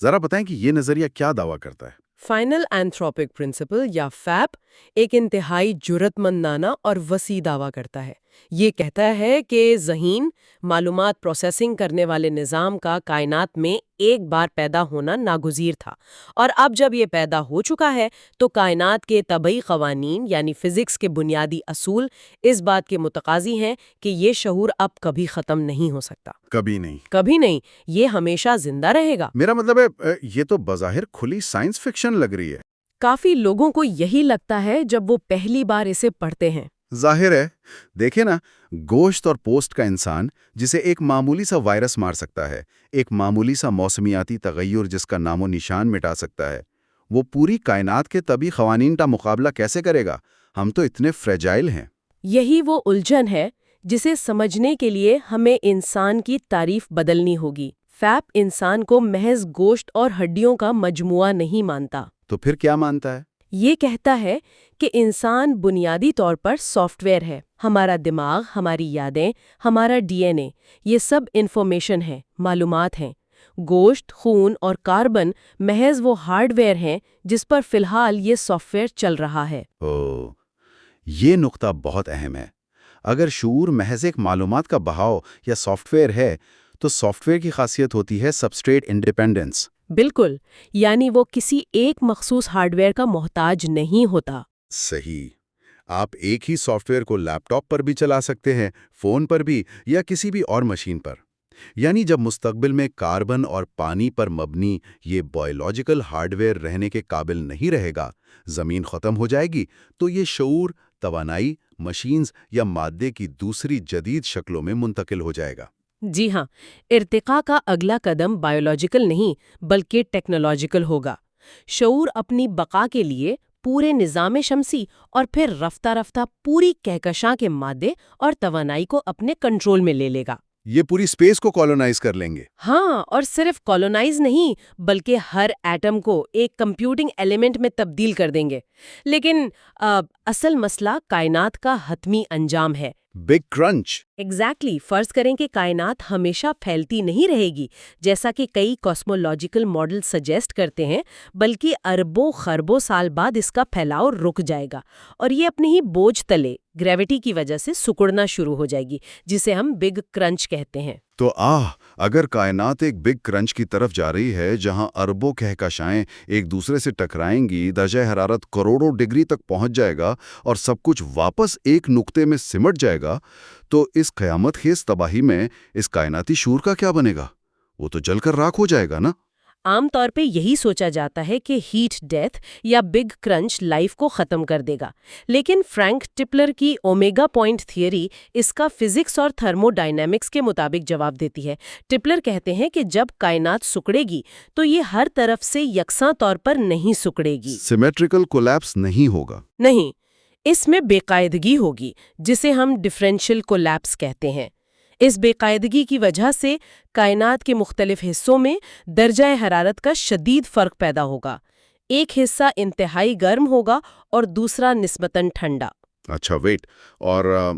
ذرا بتائیں کہ یہ نظریہ کیا دعویٰ کرتا ہے؟ فائنل اینتھروپک پرنسپل یا فیپ ایک انتہائی جرأت مندانہ اور وسیع دعویٰ کرتا ہے۔ یہ کہتا ہے کہ ذہین معلومات پروسیسنگ کرنے والے نظام کا کائنات میں ایک بار پیدا ہونا ناگزیر تھا، اور اب جب یہ پیدا ہو چکا ہے تو کائنات کے طبعی قوانین یعنی فزکس کے بنیادی اصول اس بات کے متقاضی ہیں کہ یہ شعور اب کبھی ختم نہیں ہو سکتا۔ کبھی نہیں۔ کبھی نہیں، یہ ہمیشہ زندہ رہے گا۔ میرا مطلب ہے یہ تو بظاہر کھلی سائنس فکشن لگ رہی ہے۔ کافی لوگوں کو یہی لگتا ہے جب وہ پہلی بار اسے پڑھتے ہیں۔ ظاہر ہے، دیکھیں نا، گوشت اور پوسٹ کا انسان جسے ایک معمولی سا وائرس مار سکتا ہے، ایک معمولی سا موسمیاتی تغیر جس کا نام و نشان مٹا سکتا ہے، وہ پوری کائنات کے طبی قوانین کا مقابلہ کیسے کرے گا؟ ہم تو اتنے فریجائل ہیں۔ یہی وہ الجھن ہے جسے سمجھنے کے لیے ہمیں انسان کی تعریف بدلنی ہوگی۔ فیپ انسان کو محض گوشت اور ہڈیوں کا مجموعہ نہیں مانتا۔ تو پھر کیا مانتا ہے؟ یہ کہتا ہے کہ انسان بنیادی طور پر سافٹ ویئر ہے۔ ہمارا دماغ، ہماری یادیں، ہمارا ڈی این اے، یہ سب انفارمیشن ہے، معلومات ہیں۔ گوشت، خون اور کاربن محض وہ ہارڈ ویئر ہیں جس پر فی الحال یہ سافٹ ویئر چل رہا ہے۔ یہ نقطہ بہت اہم ہے۔ اگر شعور محض ایک معلومات کا بہاؤ یا سافٹ ویئر ہے تو سافٹ ویئر کی خاصیت ہوتی ہے سبسٹریٹ انڈیپینڈنس۔ بالکل، یعنی وہ کسی ایک مخصوص ہارڈ ویئر کا محتاج نہیں ہوتا۔ صحیح۔ آپ ایک ہی سافٹ ویئر کو لیپ ٹاپ پر بھی چلا سکتے ہیں، فون پر بھی، یا کسی بھی اور مشین پر۔ یعنی جب مستقبل میں کاربن اور پانی پر مبنی یہ بائیولوجیکل ہارڈ ویئر رہنے کے قابل نہیں رہے گا، زمین ختم ہو جائے گی، تو یہ شعور توانائی، مشینز یا مادے کی دوسری جدید شکلوں میں منتقل ہو جائے گا۔ جی ہاں، ارتقاء کا اگلا قدم بائیولوجیکل نہیں بلکہ ٹیکنالوجیکل ہوگا۔ شعور اپنی بقا کے لیے پورے نظام شمسی اور پھر رفتہ رفتہ پوری کہکشاں کے مادے اور توانائی کو اپنے کنٹرول میں لے لے گا۔ یہ پوری اسپیس کو کالونائز کر لیں گے۔ ہاں، اور صرف کالونائز نہیں بلکہ ہر ایٹم کو ایک کمپیوٹنگ ایلیمنٹ میں تبدیل کر دیں گے۔ لیکن اصل مسئلہ کائنات کا حتمی انجام ہے۔ Big crunch. ایگزیکٹلی، فرض کریں کہ کائنات ہمیشہ پھیلتی نہیں رہے گی جیسا کہ کئی کاسمولوجیکل ماڈل سجیسٹ کرتے ہیں، بلکہ اربوں خربوں سال بعد اس کا پھیلاؤ رک جائے گا اور یہ اپنے ہی بوجھ تلے گریوٹی کی وجہ سے سکڑنا شروع ہو جائے گی، جسے ہم بگ کرنچ کہتے ہیں۔ تو اگر کائنات ایک بگ کرنچ کی طرف جا رہی ہے جہاں اربوں کہکشائیں ایک دوسرے سے ٹکرائیں گی، درجہ حرارت کروڑوں ڈگری تک پہنچ جائے گا اور سب کچھ واپس ایک نقطے میں سمٹ جائے گا، تو اس قیامت خیز تباہی میں اس کائناتی شعور کا کیا بنے گا؟ وہ تو جل کر راکھ ہو جائے گا نا۔ عام طور پہ یہی سوچا جاتا ہے کہ ہیٹ ڈیتھ یا بگ کرنچ لائف کو ختم کر دے گا، لیکن فرینک ٹپلر کی اومیگا پوائنٹ تھیوری اس کا فزکس اور تھرمو ڈائنامکس کے مطابق جواب دیتی ہے۔ ٹپلر کہتے ہیں کہ جب کائنات سکڑے گی تو یہ ہر طرف سے یکساں طور پر نہیں سکڑے گی، سیمیٹریکل کولیپس نہیں ہوگا۔ نہیں، اس میں بے قاعدگی ہوگی جسے ہم ڈفرینشیل کولیپس کہتے ہیں۔ اس بے قاعدگی کی وجہ سے کائنات کے مختلف حصوں میں درجہ حرارت کا شدید فرق پیدا ہوگا۔ ایک حصہ انتہائی گرم ہوگا اور دوسرا نسبتاً ٹھنڈا۔ اچھا ویٹ، اور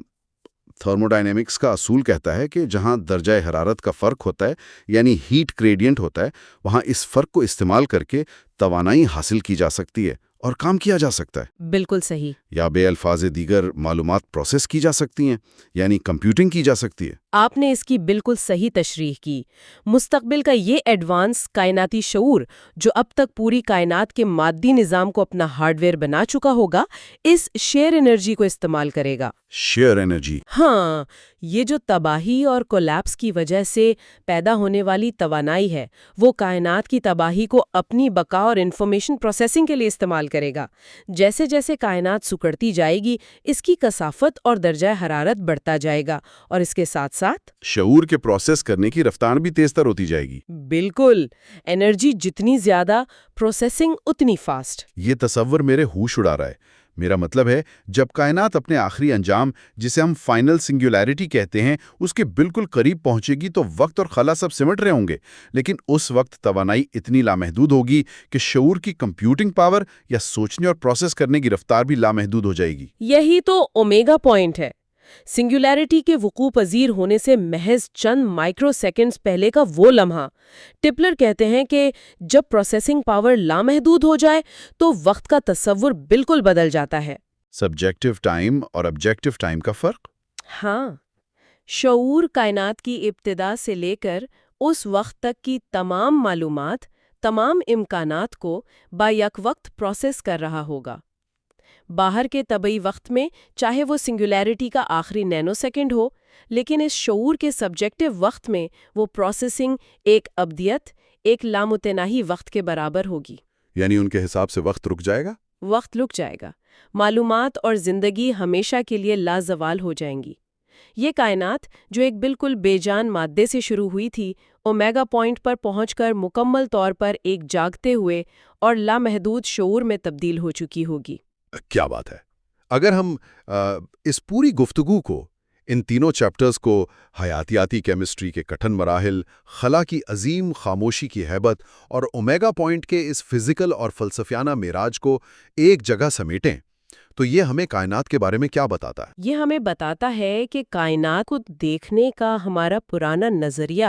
تھرموڈائنامکس کا اصول کہتا ہے کہ جہاں درجہ حرارت کا فرق ہوتا ہے یعنی ہیٹ گریڈینٹ ہوتا ہے، وہاں اس فرق کو استعمال کر کے توانائی حاصل کی جا سکتی ہے اور کام کیا جا سکتا ہے۔ بالکل صحیح۔ یا بے الفاظ دیگر معلومات پروسیس کی جا سکتی ہیں، یعنی کمپیوٹنگ کی جا سکتی ہے۔ آپ نے اس کی بالکل صحیح تشریح کی۔ مستقبل کا یہ ایڈوانس کائناتی شعور جو اب تک پوری کائنات کے مادی نظام کو اپنا ہارڈ ویئر بنا چکا ہوگا، اس شیئر انرجی کو استعمال کرے گا۔ Share energy. ہاں، یہ جو تباہی اور کولیپس کی وجہ سے پیدا ہونے والی توانائی ہے، وہ کائنات کی تباہی کو اپنی بقا اور انفارمیشن پروسیسنگ کے لیے استعمال کرے گا۔ جیسے جیسے کائنات سکڑتی جائے گی، اس کی کثافت اور درجہ حرارت بڑھتا جائے گا، اور اس کے ساتھ ساتھ شعور کے پروسیس کرنے کی رفتار بھی تیز تر ہوتی جائے گی۔ بالکل، انرجی جتنی زیادہ، پروسیسنگ اتنی فاسٹ۔ یہ تصور میرے ہوش اڑا رہا ہے۔ میرا مطلب ہے جب کائنات اپنے آخری انجام، جسے ہم فائنل سنگولیرٹی کہتے ہیں، اس کے بالکل قریب پہنچے گی تو وقت اور خلا سب سمٹ رہے ہوں گے، لیکن اس وقت توانائی اتنی لامحدود ہوگی کہ شعور کی کمپیوٹنگ پاور یا سوچنے اور پروسیس کرنے کی رفتار بھی لامحدود ہو جائے گی۔ یہی تو اومیگا پوائنٹ ہے۔ سنگولیرٹی کے وقوع پذیر ہونے سے محض چند مائکرو سیکنڈز پہلے کا وہ لمحہ، ٹپلر کہتے ہیں کہ جب پروسیسنگ پاور لامحدود ہو جائے تو وقت کا تصور بالکل بدل جاتا ہے۔ سبجیکٹو ٹائم اور آبجیکٹو ٹائم کا فرق؟ ہاں، شعور کائنات کی ابتدا سے لے کر اس وقت تک کی تمام معلومات، تمام امکانات کو با یک وقت پروسیس کر رہا ہوگا۔ باہر کے طبعی وقت میں چاہے وہ سنگولیرٹی کا آخری نینو سیکنڈ ہو، لیکن اس شعور کے سبجیکٹو وقت میں وہ پروسیسنگ ایک ابدیت، ایک لامتناہی وقت کے برابر ہوگی۔ یعنی ان کے حساب سے وقت رک جائے گا؟ وقت رک جائے گا، معلومات اور زندگی ہمیشہ کے لیے لازوال ہو جائیں گی۔ یہ کائنات جو ایک بالکل بے جان مادے سے شروع ہوئی تھی، اومیگا پوائنٹ پر پہنچ کر مکمل طور پر ایک جاگتے ہوئے اور لامحدود شعور میں تبدیل ہو چکی ہوگی۔ کیا بات ہے! اگر ہم اس پوری گفتگو کو، ان تینوں چیپٹرز کو، حیاتیاتی کیمسٹری کے کٹھن مراحل، خلا کی عظیم خاموشی کی ہیبت اور اومیگا پوائنٹ کے اس فزیکل اور فلسفیانہ معراج کو ایک جگہ سمیٹیں تو یہ ہمیں کائنات کے بارے میں کیا بتاتا ہے؟ یہ ہمیں بتاتا ہے کہ کائنات کو دیکھنے کا ہمارا پرانا نظریہ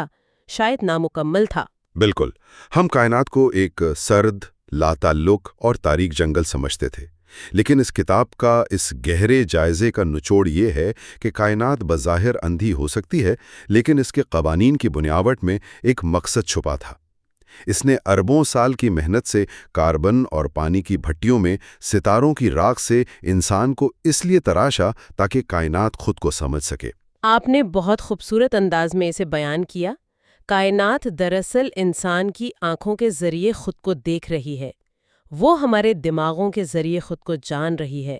شاید نامکمل تھا۔ بالکل، ہم کائنات کو ایک سرد، لاتعلق اور تاریک جنگل سمجھتے تھے، لیکن اس کتاب کا اس گہرے جائزے کا نچوڑ یہ ہے کہ کائنات بظاہر اندھی ہو سکتی ہے، لیکن اس کے قوانین کی بنیاوٹ میں ایک مقصد چھپا تھا۔ اس نے اربوں سال کی محنت سے کاربن اور پانی کی بھٹیوں میں ستاروں کی راکھ سے انسان کو اس لیے تراشا تاکہ کائنات خود کو سمجھ سکے۔ آپ نے بہت خوبصورت انداز میں اسے بیان کیا۔ کائنات دراصل انسان کی آنکھوں کے ذریعے خود کو دیکھ رہی ہے، وہ ہمارے دماغوں کے ذریعے خود کو جان رہی ہے۔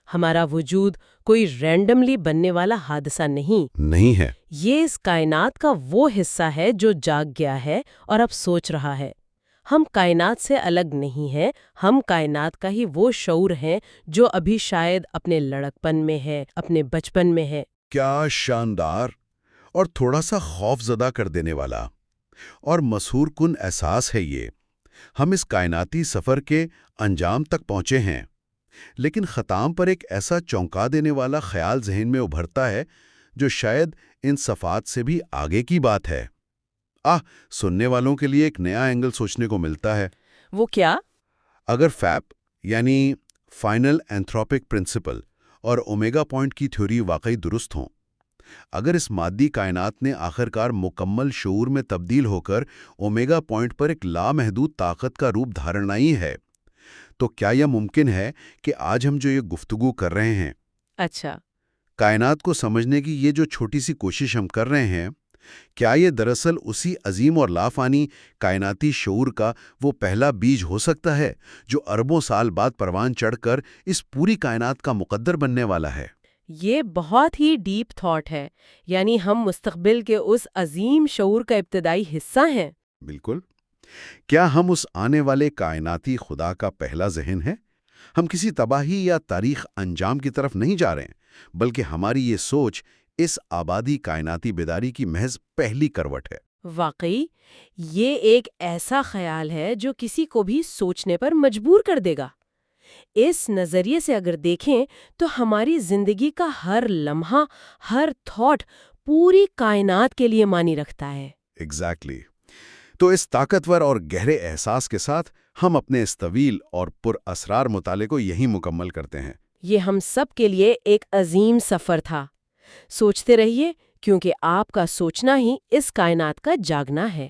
ہمارا وجود کوئی رینڈملی بننے والا حادثہ نہیں ہے۔ یہ اس کائنات کا وہ حصہ ہے جو جاگ گیا ہے اور اب سوچ رہا ہے۔ ہم کائنات سے الگ نہیں ہیں، ہم کائنات کا ہی وہ شعور ہیں جو ابھی شاید اپنے لڑکپن میں ہے، اپنے بچپن میں ہے۔ کیا شاندار اور تھوڑا سا خوف زدہ کر دینے والا اور مسحور کن احساس ہے یہ۔ ہم اس کائناتی سفر کے انجام تک پہنچے ہیں، لیکن ختام پر ایک ایسا چونکا دینے والا خیال ذہن میں ابھرتا ہے جو شاید ان صفحات سے بھی آگے کی بات ہے۔ سننے والوں کے لیے ایک نیا اینگل سوچنے کو ملتا ہے۔ وہ کیا؟ اگر فیپ یعنی فائنل اینتھروپک پرنسپل اور اومیگا پوائنٹ کی تھیوری واقعی درست ہوں، اگر اس مادی کائنات نے آخرکار مکمل شعور میں تبدیل ہو کر اومیگا پوائنٹ پر ایک لامحدود طاقت کا روپ دھارنائی ہے، تو کیا یہ ممکن ہے کہ آج ہم جو یہ گفتگو کر رہے ہیں، اچھا، کائنات کو سمجھنے کی یہ جو چھوٹی سی کوشش ہم کر رہے ہیں، کیا یہ دراصل اسی عظیم اور لافانی کائناتی شعور کا وہ پہلا بیج ہو سکتا ہے جو اربوں سال بعد پروان چڑھ کر اس پوری کائنات کا مقدر بننے والا ہے؟ یہ بہت ہی ڈیپ تھاٹ ہے، یعنی ہم مستقبل کے اس عظیم شعور کا ابتدائی حصہ ہیں۔ بالکل۔ کیا ہم اس آنے والے کائناتی خدا کا پہلا ذہن ہے؟ ہم کسی تباہی یا تاریخ انجام کی طرف نہیں جا رہے ہیں، بلکہ ہماری یہ سوچ اس آبادی کائناتی بیداری کی محض پہلی کروٹ ہے۔ واقعی یہ ایک ایسا خیال ہے جو کسی کو بھی سوچنے پر مجبور کر دے گا۔ اس نظریے سے اگر دیکھیں تو ہماری زندگی کا ہر لمحہ، ہر تھاٹ پوری کائنات کے لیے معنی رکھتا ہے۔ ایگزیکٹلی۔ تو اس طاقتور اور گہرے احساس کے ساتھ ہم اپنے اس طویل اور پر اسرار مطالعے کو یہیں مکمل کرتے ہیں۔ یہ ہم سب کے لیے ایک عظیم سفر تھا۔ سوچتے رہیے، کیونکہ آپ کا سوچنا ہی اس کائنات کا جاگنا ہے۔